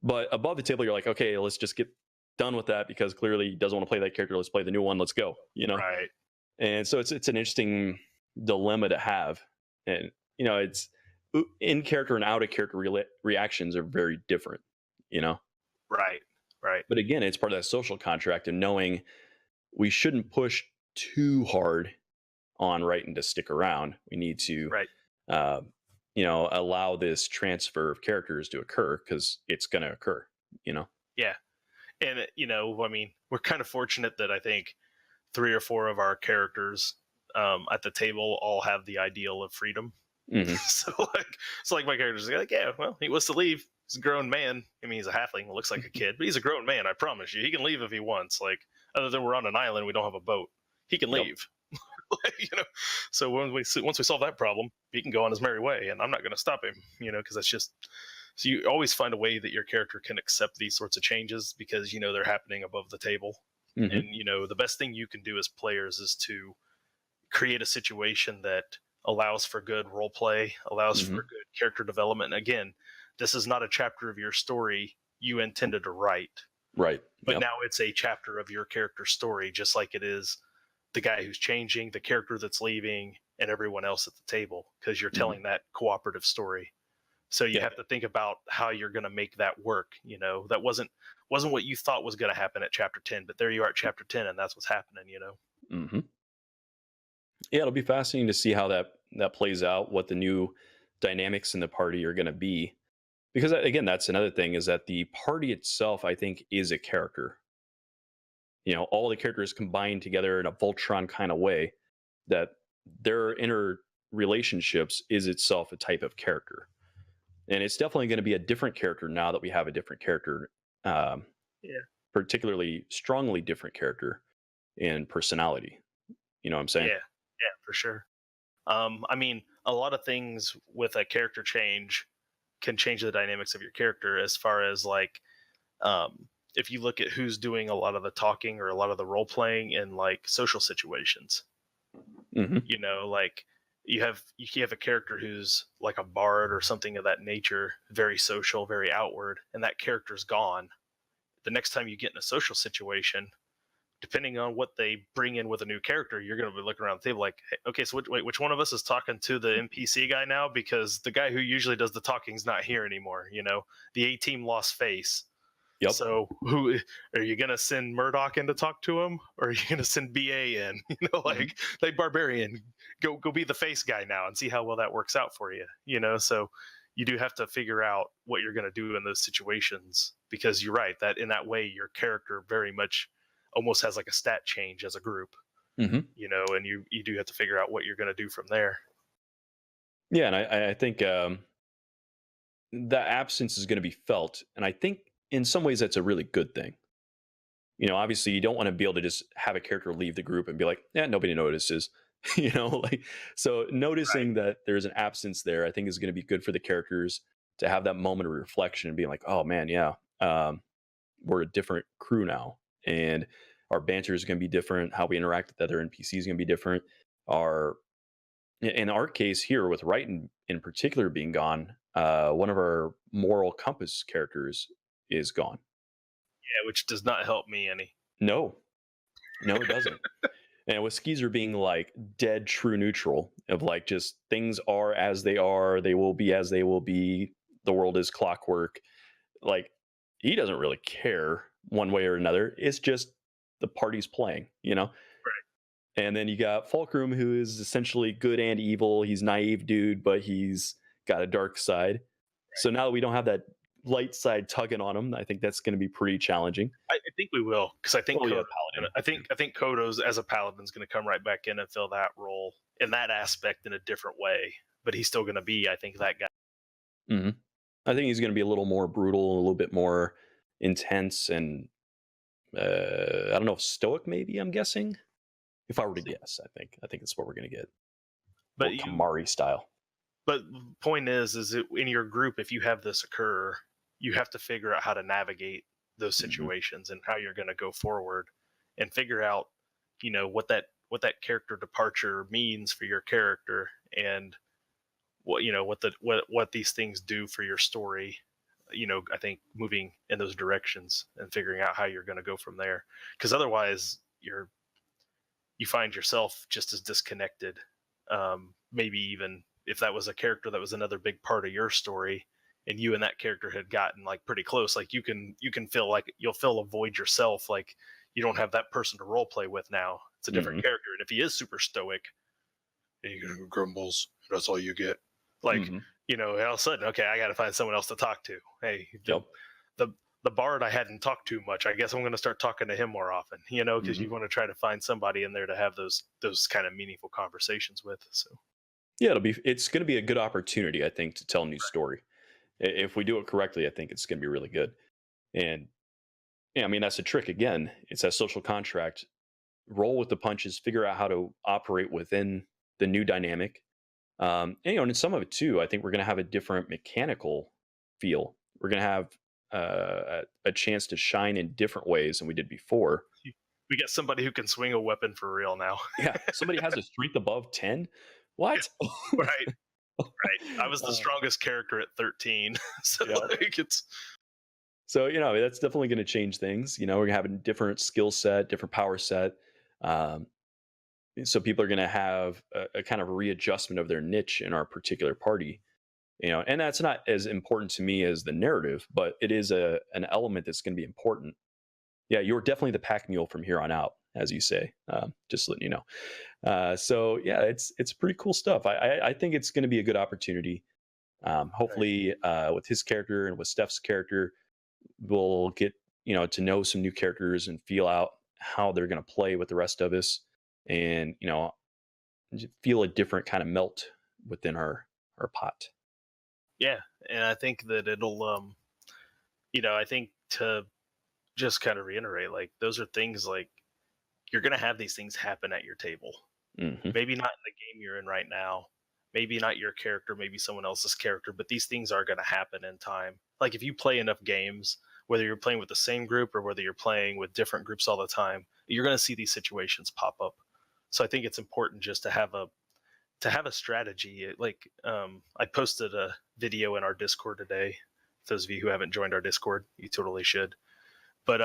But above the table, you're like, okay, let's just get done with that because clearly he doesn't want to play that character. Let's play the new one. Let's go, you know? Right. And so it's an interesting dilemma to have. And, you know, it's in character and out of character reactions are very different, you know? Right. But again, it's part of that social contract and knowing we shouldn't push too hard on Wrighton to stick around. We need to, you know, allow this transfer of characters to occur because it's going to occur, you know? Yeah. And, you know, I mean, we're kind of fortunate that I think 3 or 4 of our characters at the table all have the ideal of freedom. So like my character's like, yeah, well, he wants to leave. He's a grown man. I mean, he's a halfling. Looks like a kid, but he's a grown man. I promise you, he can leave if he wants. Like, other than we're on an island, we don't have a boat. He can leave. You know. So once we solve that problem, he can go on his merry way, and I'm not going to stop him. You know, because that's just. So you always find a way that your character can accept these sorts of changes because you know they're happening above the table. And you know the best thing you can do as players is to create a situation that allows for good role play, allows for good character development. And again, this is not a chapter of your story you intended to write. Right. But now it's a chapter of your character's story, just like it is the guy who's changing, the character that's leaving, and everyone else at the table, because you're telling that cooperative story. So you have to think about how you're going to make that work. You know, that wasn't what you thought was going to happen at chapter 10, but there you are at chapter 10, and that's what's happening, you know? Yeah, it'll be fascinating to see how that plays out, what the new dynamics in the party are going to be. Because again, that's another thing, is that the party itself, I think, is a character. You know, all the characters combined together in a Voltron kind of way, that their inner relationships is itself a type of character. And it's definitely going to be a different character now that we have a different character, particularly strongly different character in personality. You know what I'm saying? Yeah, for sure. I mean, a lot of things with a character change can change the dynamics of your character, as far as like, if you look at who's doing a lot of the talking or a lot of the role playing in like social situations. You know, like you have a character who's like a bard or something of that nature, very social, very outward, and that character's gone. The next time you get in a social situation, depending on what they bring in with a new character, you're going to be looking around the table like, hey, okay, so which one of us is talking to the NPC guy now? Because the guy who usually does the talking is not here anymore. You know, the A team lost face. So who are you going to send Murdoch in to talk to him, or are you going to send BA in? You know, like Barbarian, go be the face guy now and see how well that works out for you. You know, so you do have to figure out what you're going to do in those situations, because you're right that in that way your character very much almost has like a stat change as a group. You know, and you do have to figure out what you're going to do from there. Yeah, and I think the absence is going to be felt, and I think in some ways that's a really good thing. You know, obviously you don't want to be able to just have a character leave the group and be like, yeah, nobody notices. You know, like, so noticing that there's an absence there, I think is going to be good for the characters to have that moment of reflection and being like, oh man, we're a different crew now, and our banter is going to be different. How we interact with other NPCs is going to be different. In our case here with Wrighton in particular being gone, one of our moral compass characters is gone. Yeah, which does not help me any. No, it doesn't. And with Skeezer being like dead true neutral of like just things are as they are, they will be as they will be, the world is clockwork. Like he doesn't really care one way or another. It's just the party's playing, you know? Right. And then you got Fulcrum, who is essentially good and evil. He's naive dude, but he's got a dark side. Right. So now that we don't have that light side tugging on him, I think that's going to be pretty challenging. I think we will, because I think Paladin. I think Kodo's as a paladin is going to come right back in and fill that role in that aspect in a different way. But he's still going to be, I think, that guy. Mm-hmm. I think he's going to be a little more brutal, a little bit more intense, and I don't know if stoic. Maybe I'm guessing. If I were to guess, I think it's what we're going to get. But Kamari style. But the point is that in your group, if you have this occur, you have to figure out how to navigate those situations and how you're going to go forward, and figure out, you know, what that character departure means for your character, and what, you know, what these things do for your story. You know, I think moving in those directions and figuring out how you're going to go from there, because otherwise you find yourself just as disconnected. Maybe even if that was a character that was another big part of your story, and you and that character had gotten like pretty close, like you can feel like you'll fill a void yourself, like you don't have that person to role play with now. It's a different character, and if he is super stoic, and you grumbles, that's all you get. Like, you know, all of a sudden, okay, I got to find someone else to talk to. Hey, the bard I hadn't talked to much, I guess I'm going to start talking to him more often, you know, because you want to try to find somebody in there to have those kind of meaningful conversations with. So yeah, it's going to be a good opportunity, I think, to tell a new story. If we do it correctly, I think it's going to be really good. And yeah, I mean, that's a trick again. It's that social contract. Roll with the punches, figure out how to operate within the new dynamic. And, you know, and in some of it too, I think we're going to have a different mechanical feel. We're going to have a chance to shine in different ways than we did before. We got somebody who can swing a weapon for real now. Yeah, somebody has a strength above 10. What? Right. I was the strongest character at 13. So yeah. like So, you know, that's definitely going to change things. You know, we're going to have a different skill set, different power set. So people are going to have a kind of readjustment of their niche in our particular party. You know, and that's not as important to me as the narrative, but it is an element that's going to be important. Yeah, you're definitely the pack mule from here on out, as you say. Just letting you know. So yeah, it's pretty cool stuff. I think it's going to be a good opportunity. Hopefully, with his character and with Steph's character, we'll get, you know, to know some new characters and feel out how they're going to play with the rest of us, and, you know, feel a different kind of melt within our pot. Yeah, and I think that it'll, you know, I think to just kind of reiterate, like, those are things like you're going to have these things happen at your table. Maybe not in the game you're in right now, maybe not your character, maybe someone else's character, but these things are going to happen in time. Like if you play enough games, whether you're playing with the same group or whether you're playing with different groups all the time, you're going to see these situations pop up. So I think it's important just to have a strategy. Like, I posted a video in our Discord today. For those of you who haven't joined our Discord, you totally should. But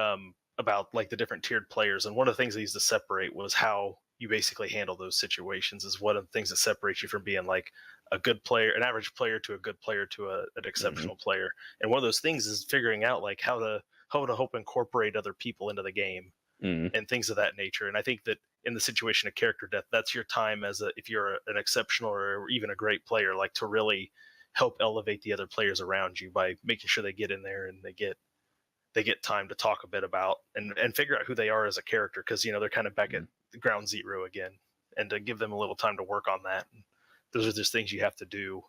about like the different tiered players, and one of the things I used to separate was how you basically handle those situations. Is one of the things that separates you from being like a good player, an average player, to a good player, to an exceptional player. And one of those things is figuring out like how to help incorporate other people into the game and things of that nature. And I think that in the situation of character death, that's your time if you're an exceptional or even a great player, like to really help elevate the other players around you by making sure they get in there and they get time to talk a bit about and figure out who they are as a character. Cause you know, they're kind of back at ground zero again, and to give them a little time to work on that. And those are just things you have to do,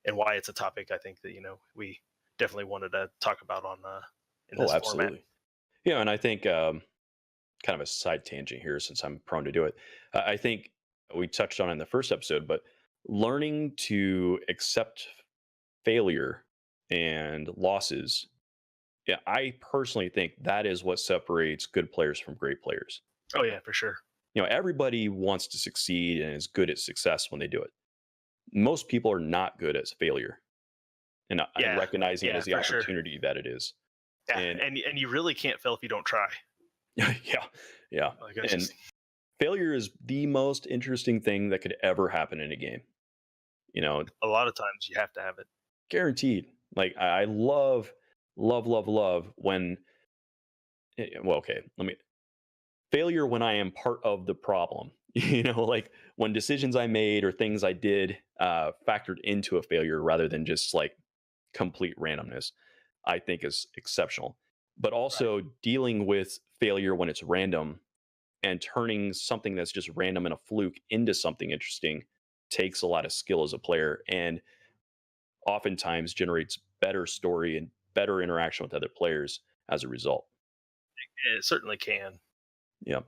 and why it's a topic I think that, you know, we definitely wanted to talk about on in this absolutely format. Yeah. And I think kind of a side tangent here, since I'm prone to do it, I think we touched on it in the first episode, but learning to accept failure and losses, yeah, I personally think that is what separates good players from great players. Oh yeah, for sure. You know, everybody wants to succeed and is good at success when they do it. Most people are not good at failure. and recognizing it as the for opportunity that it is. Yeah, and you really can't fail if you don't try. yeah. Like, And failure is the most interesting thing that could ever happen in a game. You know, a lot of times you have to have it. Guaranteed. Like I love when. Well, okay. Failure when I am part of the problem. You know, like when decisions I made or things I did factored into a failure rather than just like complete randomness, I think is exceptional. But also dealing with failure when it's random and turning something that's just random and a fluke into something interesting takes a lot of skill as a player, and oftentimes generates better story and better interaction with other players as a result. It certainly can. Yeah.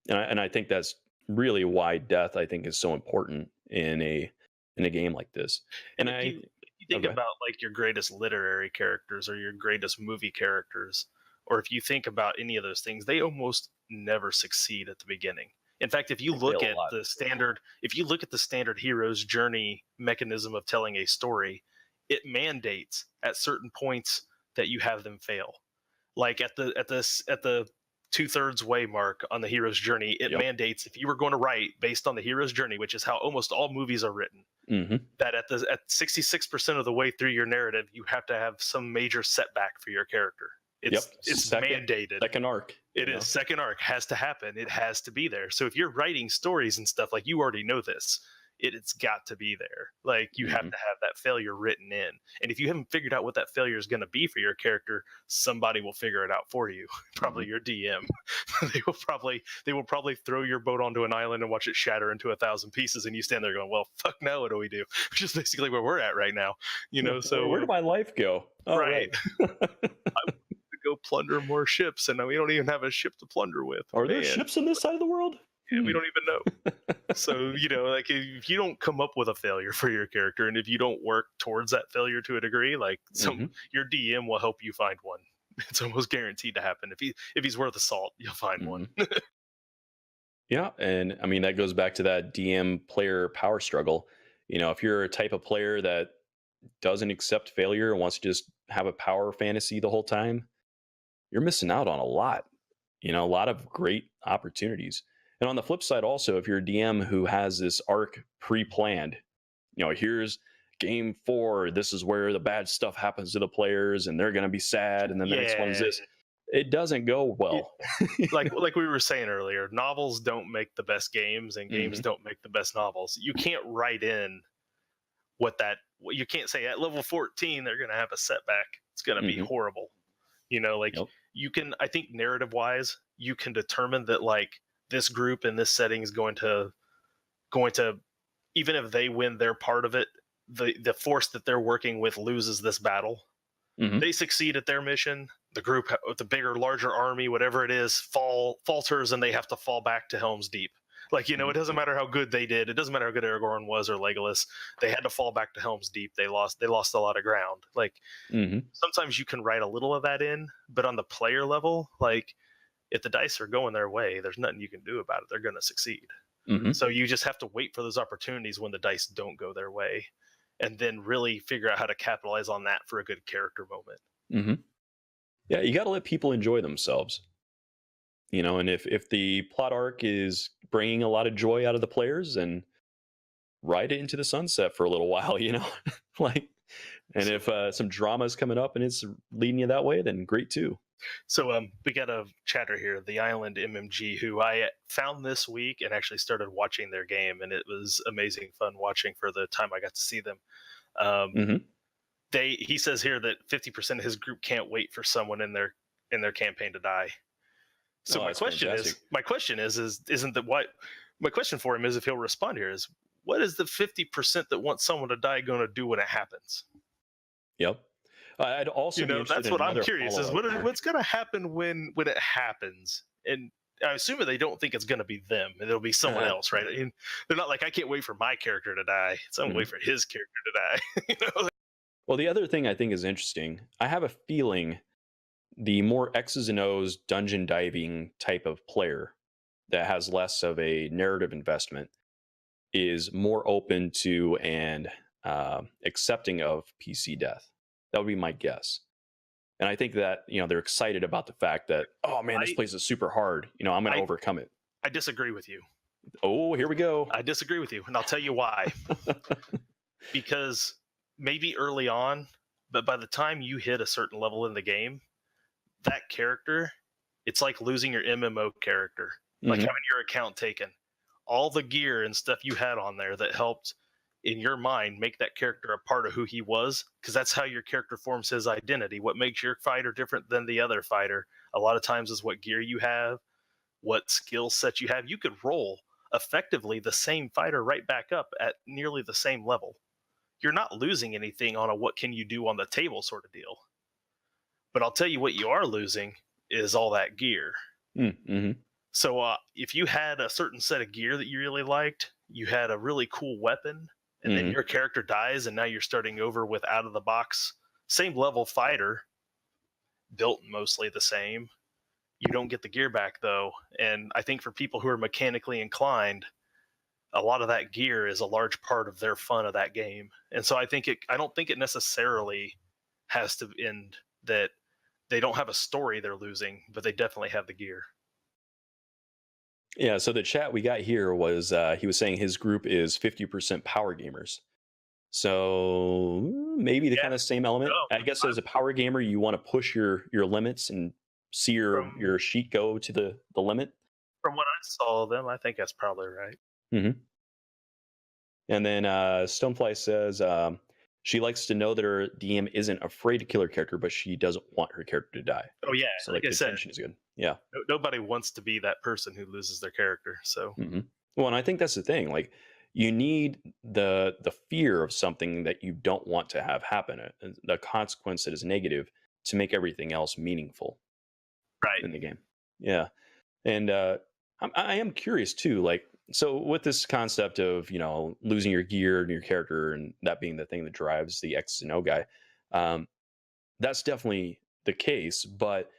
And I think that's really why death, I think, is so important in a game like this. And if you think about like your greatest literary characters or your greatest movie characters, or if you think about any of those things, they almost never succeed at the beginning. In fact, if you look at the standard hero's journey mechanism of telling a story, it mandates at certain points that you have them fail. Like at the 2/3 way mark on the hero's journey, it mandates if you were going to write based on the hero's journey, which is how almost all movies are written, that at 66% of the way through your narrative, you have to have some major setback for your character. It's mandated. Second arc. It is. Second arc has to happen. It has to be there. So if you're writing stories and stuff, like, you already know this. It's got to be there. Like, you have to have that failure written in. And if you haven't figured out what that failure is going to be for your character, somebody will figure it out for you. Probably your DM. They will probably throw your boat onto an island and watch it shatter into 1,000 pieces, and you stand there going, well, fuck no, what do we do? Which is basically where we're at right now. You know, so where did my life go? Oh, right. I want to go plunder more ships, and we don't even have a ship to plunder with. Are there ships on this side of the world? Yeah, we don't even know. So, you know, like, if you don't come up with a failure for your character, and if you don't work towards that failure to a degree, like, your DM will help you find one. It's almost guaranteed to happen. If he's worth a salt, you'll find one. Yeah, and I mean, that goes back to that DM player power struggle. You know, if you're a type of player that doesn't accept failure and wants to just have a power fantasy the whole time, you're missing out on a lot. You know, a lot of great opportunities. And on the flip side, also, if you're a DM who has this arc pre-planned, you know, here's game 4, this is where the bad stuff happens to the players, and they're going to be sad, and then the next one is this. It doesn't go well. like we were saying earlier, novels don't make the best games, and games don't make the best novels. You can't write in you can't say at level 14 they're going to have a setback. It's going to be horrible. You know, like, you can, I think narrative wise, you can determine that, like, this group in this setting is going to, even if they win their part of it, the force that they're working with loses this battle. They succeed at their mission. The group with the bigger, larger army, whatever it is, falters, and they have to fall back to Helm's Deep. Like, you know, it doesn't matter how good they did. It doesn't matter how good Aragorn was or Legolas. They had to fall back to Helm's Deep. They lost a lot of ground. Like, sometimes you can write a little of that in, but on the player level, like, if the dice are going their way, there's nothing you can do about it. They're going to succeed. So you just have to wait for those opportunities when the dice don't go their way, and then really figure out how to capitalize on that for a good character moment. Yeah, you got to let people enjoy themselves. You know, and if the plot arc is bringing a lot of joy out of the players, and ride it into the sunset for a little while, you know, like, and if some drama is coming up and it's leading you that way, then great too. So we got a chatter here, the Island MMG, who I found this week and actually started watching their game, and it was amazing fun watching for the time I got to see them. He says here that 50% of his group can't wait for someone in their campaign to die. So my question for him is, if he'll respond here, is what is the 50% that wants someone to die going to do when it happens? Yep. I'd also, you know, that's what I'm curious is what's going to happen when it happens. And I assume that they don't think it's going to be them, and it'll be someone else, right? And they're not like, I can't wait for my character to die. So I'm wait for his character to die. You know? Well, the other thing I think is interesting, I have a feeling the more X's and O's dungeon diving type of player that has less of a narrative investment is more open to and accepting of PC death. That would be my guess. And I think that, they're excited about the fact that, oh man, this place is super hard. I'm going to overcome it. I disagree with you. Oh, here we go. I disagree with you, and I'll tell you why. Because maybe early on, but by the time you hit a certain level in the game, that character, it's like losing your MMO character, like having your account taken. All the gear and stuff you had on there that helped in your mind make that character a part of who he was, because that's how your character forms his identity. What makes your fighter different than the other fighter a lot of times is what gear you have, what skill set you have. You could roll effectively the same fighter right back up at nearly the same level. You're not losing anything on a what can you do on the table sort of deal. But I'll tell you what you are losing is all that gear. Mm-hmm. So if you had a certain set of gear that you really liked, you had a really cool weapon, and then your character dies, and now you're starting over with out of the box, same level fighter, built mostly the same. You don't get the gear back though. And I think for people who are mechanically inclined, a lot of that gear is a large part of their fun of that game. And so I don't think it necessarily has to end that they don't have a story they're losing, but they definitely have the gear. Yeah, so the chat we got here was, he was saying his group is 50% power gamers. So maybe the kind of same element. I guess as a power gamer, you want to push your limits and see your sheet go to the limit. From what I saw of them, I think that's probably right. Mm-hmm. And then Stonefly says she likes to know that her DM isn't afraid to kill her character, but she doesn't want her character to die. Oh yeah, so like I said, tension is good. Yeah, nobody wants to be that person who loses their character. So well, and I think that's the thing. Like, you need the fear of something that you don't want to have happen, the consequence that is negative, to make everything else meaningful, right, in the game. Yeah, and I am curious too. Like, so with this concept of losing your gear and your character, and that being the thing that drives the X and O guy, that's definitely the case. But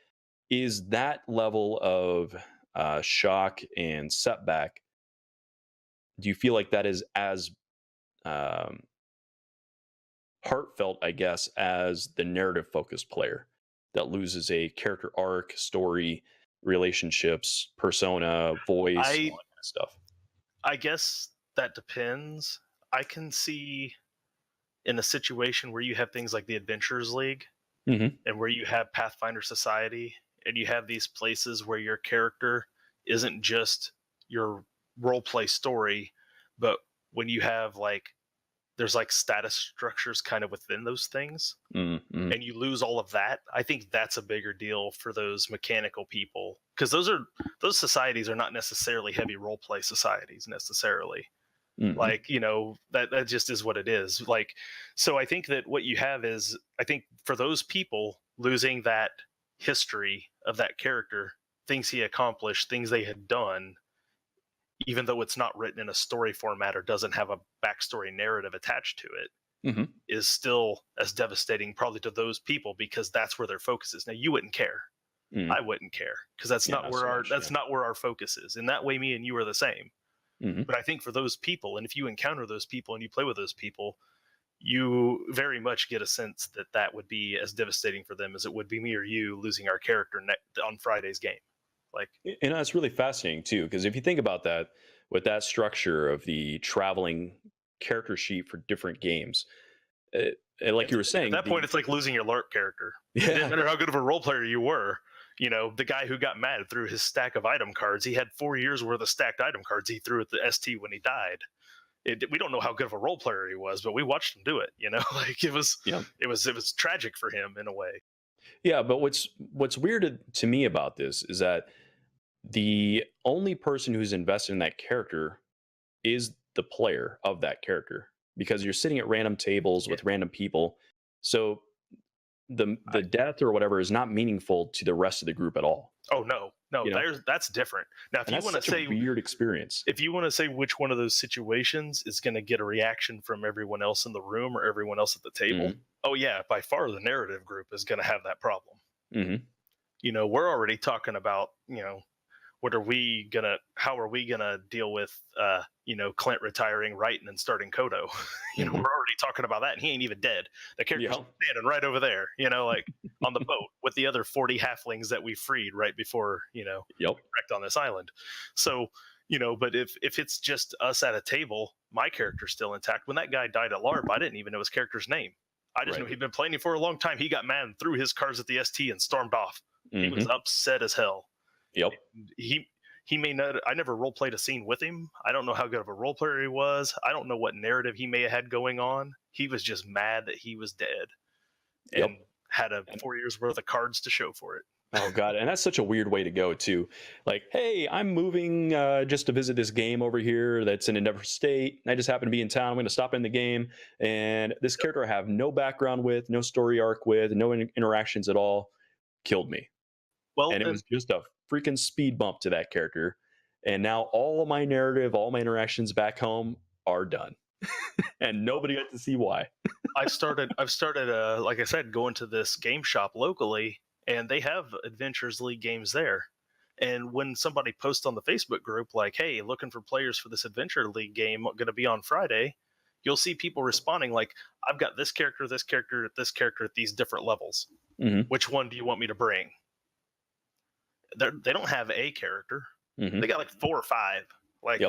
is that level of shock and setback, do you feel like that is as heartfelt, I guess, as the narrative focused player that loses a character arc, story, relationships, persona, voice, all that kind of stuff? I guess that depends. I can see in a situation where you have things like the Adventurers League and where you have Pathfinder Society, and you have these places where your character isn't just your role play story, but when you have there's status structures kind of within those things, and you lose all of that, I think that's a bigger deal for those mechanical people, because those societies are not necessarily heavy role play societies necessarily. That just is what it is. So I think that what you have is, I think for those people, losing that history of that character, things he accomplished, things they had done, even though it's not written in a story format or doesn't have a backstory narrative attached to it, is still as devastating probably to those people, because that's where their focus is. Now, you wouldn't care. I wouldn't care, because that's not where our focus is. In that way, me and you are the same. But I think for those people, and if you encounter those people and you play with those people, you very much get a sense that that would be as devastating for them as it would be me or you losing our character on Friday's game. And that's really fascinating too, because if you think about that, with that structure of the traveling character sheet for different games, like you were saying, at that point, it's like losing your Larp character. Yeah. It didn't matter how good of a role player you were. The guy who got mad threw his stack of item cards. He had 4 years worth of stacked item cards he threw at the ST when he died. We don't know how good of a role player he was, but we watched him do it. It was tragic for him in a way. Yeah, but what's weird to me about this is that the only person who's invested in that character is the player of that character, because you're sitting at random tables with random people. So the death or whatever is not meaningful to the rest of the group at all. Oh no, that's different. Now, if you want to say a weird experience, if you want to say which one of those situations is going to get a reaction from everyone else in the room or everyone else at the table, oh yeah, by far the narrative group is going to have that problem. We're already talking about how are we gonna deal with Clint retiring right and then starting Kodo. We're already talking about that, and he ain't even dead. The character's standing right over there, like on the boat with the other 40 halflings that we freed right before, we wrecked on this island. So, but if it's just us at a table, my character's still intact. When that guy died at Larp, I didn't even know his character's name. I just knew he'd been playing for a long time. He got mad and threw his cards at the ST and stormed off. He was upset as hell. Yep. He may not. I never role played a scene with him. I don't know how good of a role player he was. I don't know what narrative he may have had going on. He was just mad that he was dead, and had 4 years worth of cards to show for it. Oh God, and that's such a weird way to go too. Like, hey, I'm moving just to visit this game over here that's in a different state. I just happen to be in town. I'm going to stop in the game, and this character I have no background with, no story arc with, no interactions at all, killed me. Well, and it was just a freaking speed bump to that character. And now all of my narrative, all my interactions back home are done. And nobody got to see why. I've started, like I said, going to this game shop locally, and they have Adventures League games there. And when somebody posts on the Facebook group, like, hey, looking for players for this Adventure League game going to be on Friday, you'll see people responding like, I've got this character, this character, this character at these different levels. Which one do you want me to bring? They don't have a character. They got like 4 or 5. Like,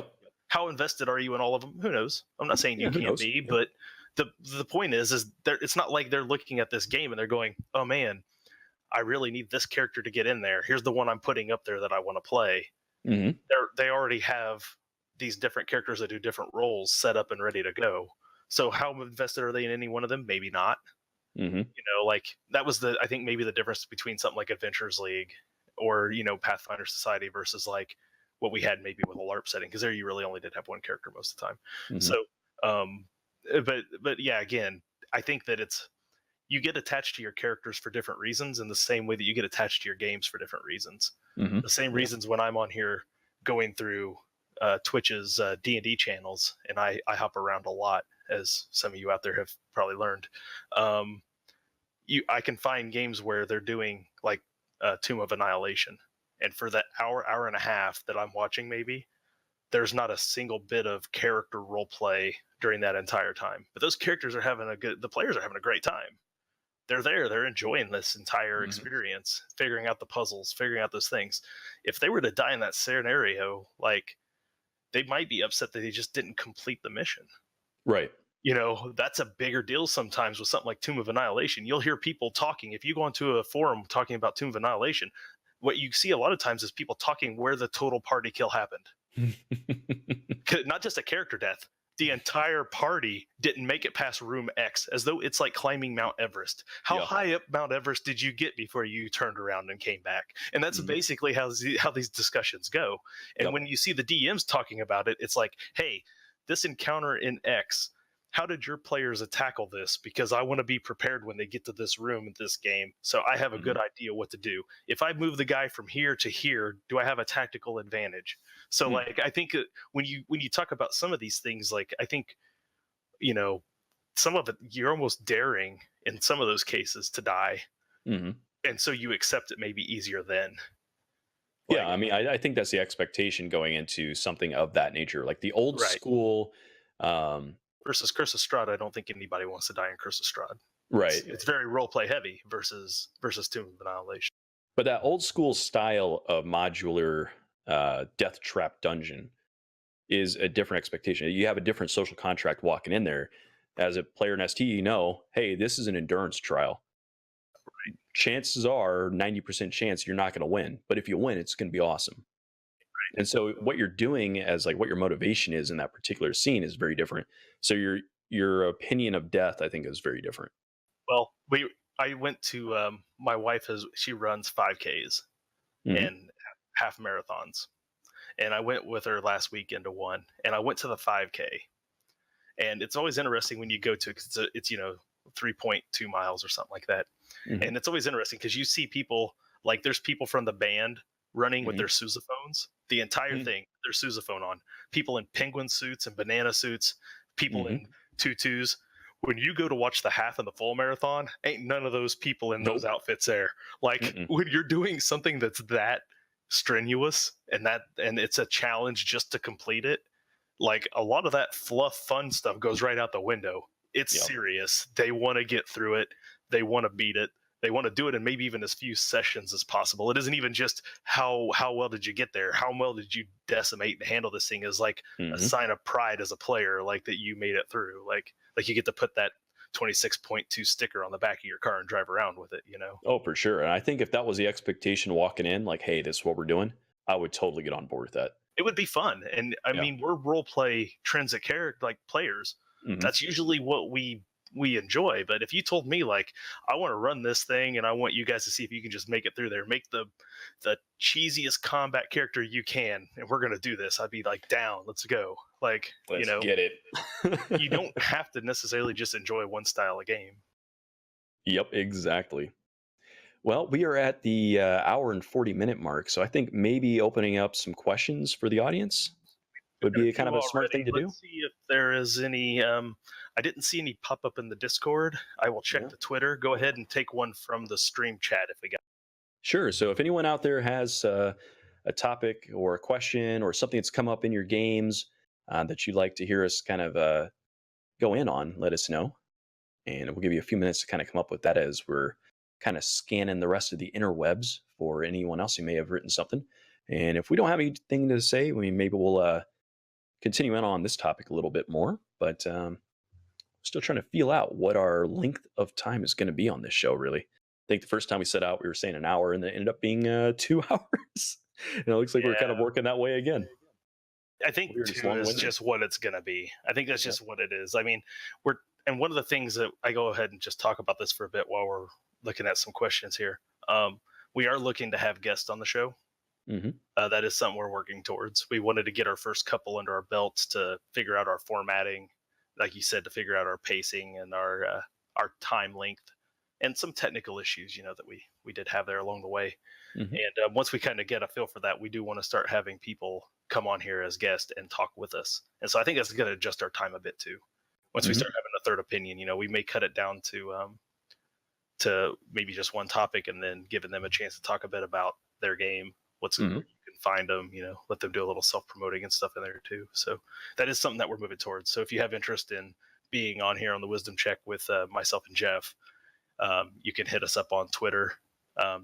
how invested are you in all of them? Who knows? I'm not saying you can't be, but the point is it's not like they're looking at this game and they're going, oh man, I really need this character to get in there. Here's the one I'm putting up there that I want to play. They already have these different characters that do different roles set up and ready to go. So how invested are they in any one of them? Maybe not. Like that was I think maybe the difference between something like Adventures League or, Pathfinder Society versus like what we had maybe with a LARP setting. Cause there you really only did have one character most of the time. So, but yeah, again, I think that you get attached to your characters for different reasons in the same way that you get attached to your games for different reasons. The same reasons when I'm on here going through Twitch's D&D channels, and I hop around a lot, as some of you out there have probably learned. I can find games where they're doing like Tomb of Annihilation, and for that hour and a half that I'm watching, maybe there's not a single bit of character role play during that entire time. But those characters are the players are having a great time. They're enjoying this entire experience, figuring out the puzzles, figuring out those things. If they were to die in that scenario, like, they might be upset that they just didn't complete the mission. Right. That's a bigger deal sometimes with something like Tomb of Annihilation. You'll hear people talking. If you go onto a forum talking about Tomb of Annihilation, what you see a lot of times is people talking where the total party kill happened. Not just a character death. The entire party didn't make it past room X, as though it's like climbing Mount Everest. How high up Mount Everest did you get before you turned around and came back? And that's basically how these discussions go. And when you see the DMs talking about it, it's like, hey, this encounter in X, how did your players tackle this? Because I want to be prepared when they get to this room in this game. So I have a good idea what to do. If I move the guy from here to here, do I have a tactical advantage? So like, I think when you talk about some of these things, like, I think, some of it, you're almost daring in some of those cases to die. And so you accept it maybe easier then. Like, yeah. I mean, I think that's the expectation going into something of that nature, like the old school, versus Curse of Strahd. I don't think anybody wants to die in Curse of Strahd. Right. It's very roleplay heavy versus Tomb of Annihilation. But that old school style of modular death trap dungeon is a different expectation. You have a different social contract walking in there. As a player in ST, hey, this is an endurance trial. Right. Chances are 90% chance you're not going to win. But if you win, it's going to be awesome. Right. And so what you're doing as like what your motivation is in that particular scene is very different. So your opinion of death, I think, is very different. Well, I went to my wife she runs 5Ks and half marathons, and I went with her last weekend to one, and I went to the 5K, and it's always interesting when you go to, cause it's 3.2 miles or something like that, and it's always interesting because you see people, like, there's people from the band running with their sousaphones the entire thing, their sousaphone on, people in penguin suits and banana suits, people in tutus. When you go to watch the half and the full marathon, ain't none of those people in those outfits there. Like, when you're doing something that's that strenuous and it's a challenge just to complete it, like a lot of that fluff fun stuff goes right out the window. It's serious. They want to get through it. They want to beat it. They want to do it in maybe even as few sessions as possible. It isn't even just how well did you get there? How well did you decimate and handle this thing? Is like a sign of pride as a player, like that you made it through. Like you get to put that 26.2 sticker on the back of your car and drive around with it, you know? Oh, for sure. And I think if that was the expectation walking in, like, hey, this is what we're doing, I would totally get on board with that. It would be fun. And I mean, we're role play transit character like players. That's usually what we enjoy. But if you told me, like, I want to run this thing and I want you guys to see if you can just make it through there, make the cheesiest combat character you can, and we're gonna do this, I'd be like, down, let's go. Like, let's get it. You don't have to necessarily just enjoy one style of game. Yep, exactly. Well, we are at the hour and 40-minute mark, so I think maybe opening up some questions for the audience would be kind of a smart thing to do. Let's see if there is any. I didn't see any pop up in the Discord. I will check the Twitter. Go ahead and take one from the stream chat if we got. Sure. So if anyone out there has a topic or a question or something that's come up in your games that you'd like to hear us kind of go in on, let us know. And we'll give you a few minutes to kind of come up with that as we're kind of scanning the rest of the interwebs for anyone else who may have written something. And if we don't have anything to say, maybe we'll continue on this topic a little bit more. But still trying to feel out what our length of time is going to be on this show, really. I think the first time we set out, we were saying an hour, and then it ended up being 2 hours. And it looks like we're kind of working that way again. I think 2 is just what it's going to be. I think that's just what it is. I mean, and one of the things that I go ahead and just talk about this for a bit while we're looking at some questions here. We are looking to have guests on the show. That is something we're working towards. We wanted to get our first couple under our belts to figure out our formatting, like you said, to figure out our pacing and our time length and some technical issues, that we did have there along the way. And once we kind of get a feel for that, we do want to start having people come on here as guests and talk with us. And so I think that's going to adjust our time a bit too. Once we start having a third opinion, we may cut it down to maybe just one topic and then giving them a chance to talk a bit about their game, what's you can find them, let them do a little self-promoting and stuff in there too. So that is something that we're moving towards. So if you have interest in being on here on the Wisdom Check with myself and Jeff, you can hit us up on Twitter,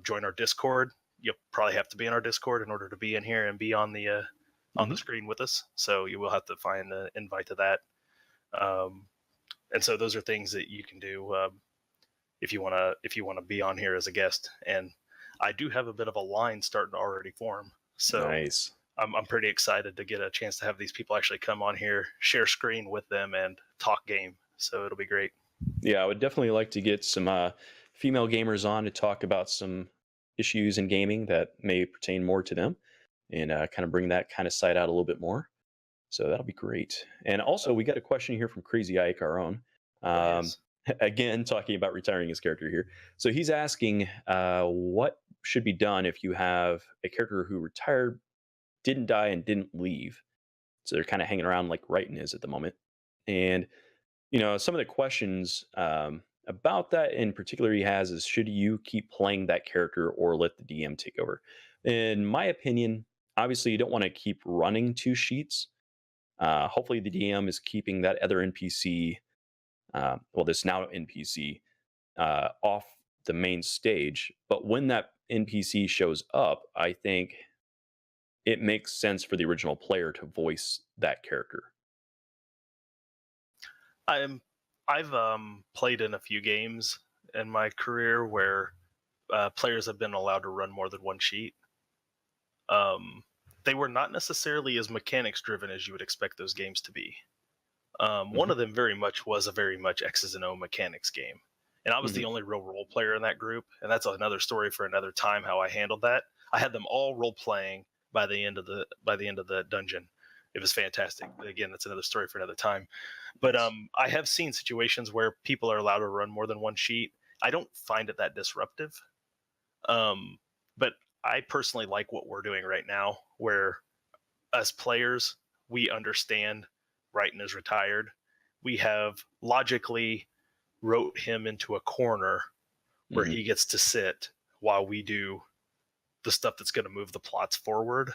join our Discord. You'll probably have to be in our Discord in order to be in here and be on the screen with us. So you will have to find an invite to that. And so those are things that you can do if you want to be on here as a guest. And I do have a bit of a line starting to already form. So nice. I'm pretty excited to get a chance to have these people actually come on here, share screen with them, and talk game. So it'll be great. Yeah, I would definitely like to get some female gamers on to talk about some issues in gaming that may pertain more to them, and kind of bring that kind of side out a little bit more. So that'll be great. And also, we got a question here from Crazy Ike, our own. Again, talking about retiring his character here. So he's asking what should be done if you have a character who retired, didn't die, and didn't leave. So they're kind of hanging around like Wrighton is at the moment. And, some of the questions about that in particular he has is, should you keep playing that character or let the DM take over? In my opinion, obviously you don't want to keep running 2 sheets. Hopefully the DM is keeping that other NPC, this now NPC, off the main stage. But when that NPC shows up, I think it makes sense for the original player to voice that character. I've played in a few games in my career where players have been allowed to run more than 1 sheet. They were not necessarily as mechanics driven as you would expect those games to be. One of them very much was a very much X's and O mechanics game. And I was the only real role player in that group. And that's another story for another time, how I handled that. I had them all role playing by the end of the dungeon. It was fantastic. Again, that's another story for another time. But I have seen situations where people are allowed to run more than 1 sheet. I don't find it that disruptive. But I personally like what we're doing right now, where as players, we understand Wrighton is retired. We have logically wrote him into a corner where he gets to sit while we do the stuff that's going to move the plots forward.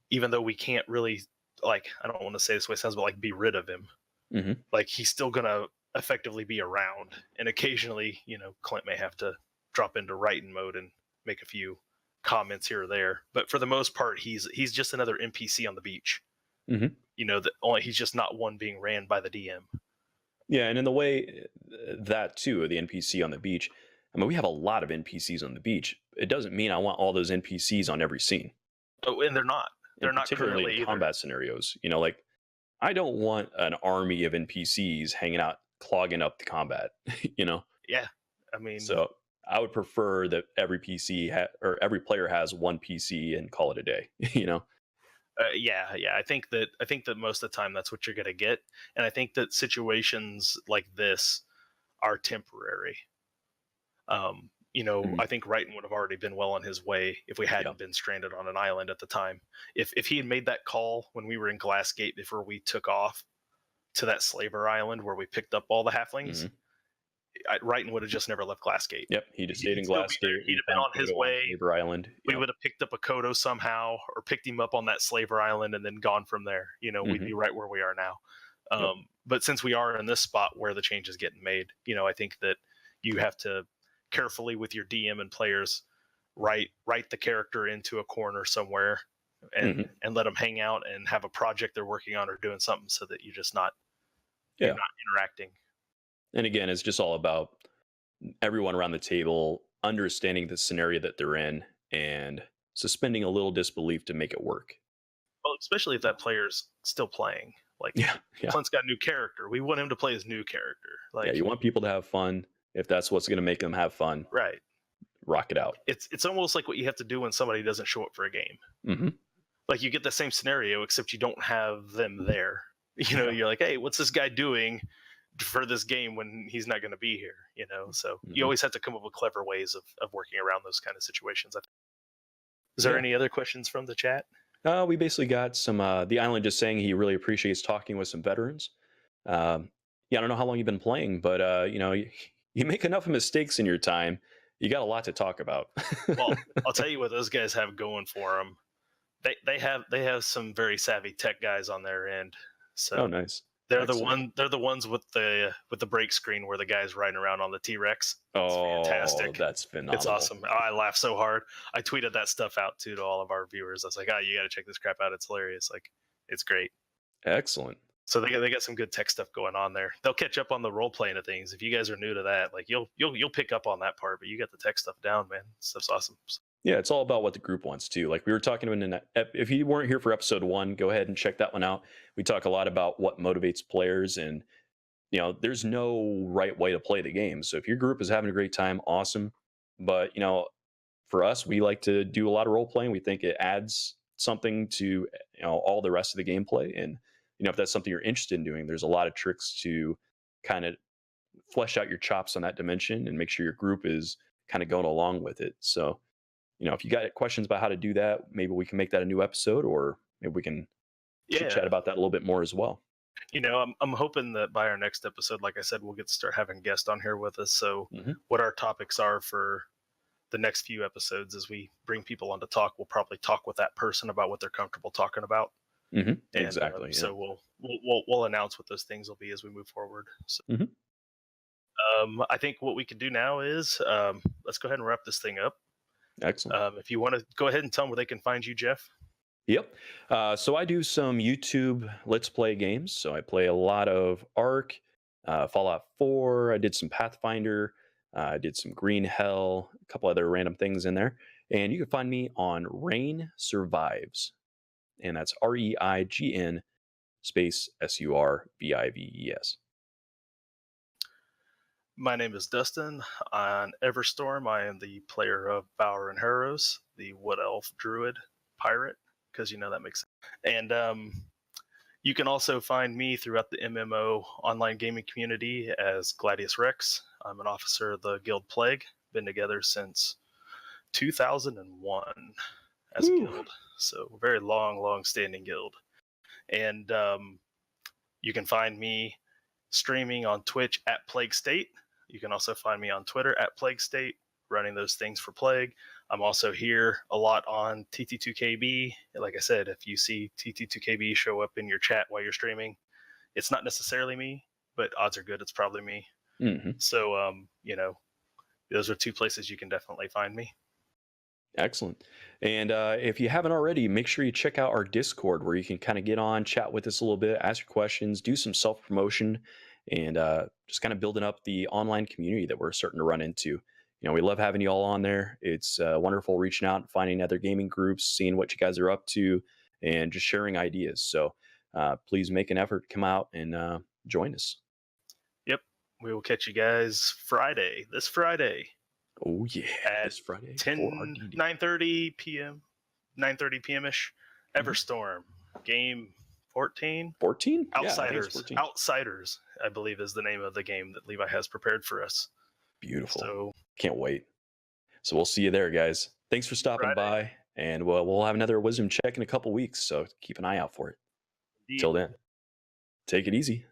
Even though we can't really like, I don't want to say this way it sounds, but like be rid of him. Mm-hmm. Like he's still gonna effectively be around, and occasionally, Clint may have to drop into writing mode and make a few comments here or there. But for the most part, he's just another NPC on the beach. Mm-hmm. He's just not one being ran by the DM. Yeah, and in the way that too, the NPC on the beach. I mean, we have a lot of NPCs on the beach. It doesn't mean I want all those NPCs on every scene. Oh, and they're not. They're not particularly currently in either. combat scenarios. Like I don't want an army of NPCs hanging out clogging up the combat. Yeah, I mean, So I would prefer that every or every player has one PC and call it a day. yeah. I think that most of the time that's what you're gonna get, and I think that situations like this are temporary. I think Wrighton would have already been well on his way if we hadn't been stranded on an island at the time. If he had made that call when we were in Glassgate before we took off to that slaver island where we picked up all the halflings, Wrighton would have just never left Glassgate. Yep, he just stayed in Glassgate. He'd have been on his way. Slaver Island. We would have picked up a Kodo somehow, or picked him up on that slaver island and then gone from there. We'd be right where we are now. But since we are in this spot where the change is getting made, I think that you have to carefully with your DM and players write the character into a corner somewhere and let them hang out and have a project they're working on or doing something, so that you're just not interacting. And again, it's just all about everyone around the table understanding the scenario that they're in and suspending a little disbelief to make it work. Well, especially if that player's still playing. Like, Clint's got a new character. We want him to play his new character. Like, you want people to have fun. If that's what's going to make them have fun, right? Rock it out. It's almost like what you have to do when somebody doesn't show up for a game. Mm-hmm. Like, you get the same scenario, except you don't have them there. You're like, hey, what's this guy doing for this game when he's not going to be here? So you always have to come up with clever ways of working around those kind of situations. Is there any other questions from the chat? We basically got some, the island just saying he really appreciates talking with some veterans. I don't know how long you've been playing, but, you make enough mistakes in your time. You got a lot to talk about. Well, I'll tell you what those guys have going for them. They have some very savvy tech guys on their end. So nice. They're the ones with the break screen where the guy's riding around on the T-Rex. It's fantastic. That's phenomenal. It's awesome. I laugh so hard. I tweeted that stuff out too to all of our viewers. I was like, you got to check this crap out. It's hilarious. Like, it's great. Excellent. So they got some good tech stuff going on there. They'll catch up on the role playing of things. If you guys are new to that, like you'll pick up on that part, but you got the tech stuff down, man. Stuff's awesome. Yeah, it's all about what the group wants too. Like we were talking in if you weren't here for episode 1, go ahead and check that one out. We talk a lot about what motivates players, and there's no right way to play the game. So if your group is having a great time, awesome. But for us, we like to do a lot of role playing. We think it adds something to all the rest of the gameplay, and if that's something you're interested in doing, there's a lot of tricks to kind of flesh out your chops on that dimension and make sure your group is kind of going along with it. So, if you got questions about how to do that, maybe we can make that a new episode, or maybe we can chat about that a little bit more as well. I'm hoping that by our next episode, like I said, we'll get to start having guests on here with us. So what our topics are for the next few episodes as we bring people on to talk, we'll probably talk with that person about what they're comfortable talking about. And, exactly. So we'll announce what those things will be as we move forward. So, I think what we can do now is let's go ahead and wrap this thing up. Excellent. If you want to go ahead and tell them where they can find you, Jeff. Yep. So I do some YouTube Let's Play games. So I play a lot of Ark, Fallout 4. I did some Pathfinder. I did some Green Hell, a couple other random things in there. And you can find me on Rain Survives. And that's REIGN space SURVIVES. My name is Dustin. On Everstorm, I am the player of Bower and Harrows, the Wood Elf Druid Pirate, because that makes sense. And you can also find me throughout the MMO online gaming community as Gladius Rex. I'm an officer of the Guild Plague. Been together since 2001 as a guild. So very long-standing guild. And you can find me streaming on Twitch at Plague State. You can also find me on Twitter at Plague State, running those things for Plague. I'm also here a lot on TT2KB. Like I said, if you see TT2KB show up in your chat while you're streaming, it's not necessarily me, but odds are good it's probably me. Mm-hmm. So, those are two places you can definitely find me. Excellent. And if you haven't already, make sure you check out our Discord where you can kind of get on, chat with us a little bit, ask your questions, do some self-promotion, and just kind of building up the online community that we're starting to run into. We love having you all on there. It's wonderful reaching out and finding other gaming groups, seeing what you guys are up to, and just sharing ideas. So please make an effort to come out and join us. Yep. We will catch you guys this Friday. Oh, yeah. At this Friday. 9:30 p.m. 9:30 p.m.-ish. Everstorm. Game 14? 14? Outsiders. Yeah, 14. Outsiders, I believe, is the name of the game that Levi has prepared for us. Beautiful. So can't wait. So we'll see you there, guys. Thanks for stopping by. And we'll have another wisdom check in a couple weeks. So keep an eye out for it. Indeed. Till then, take it easy.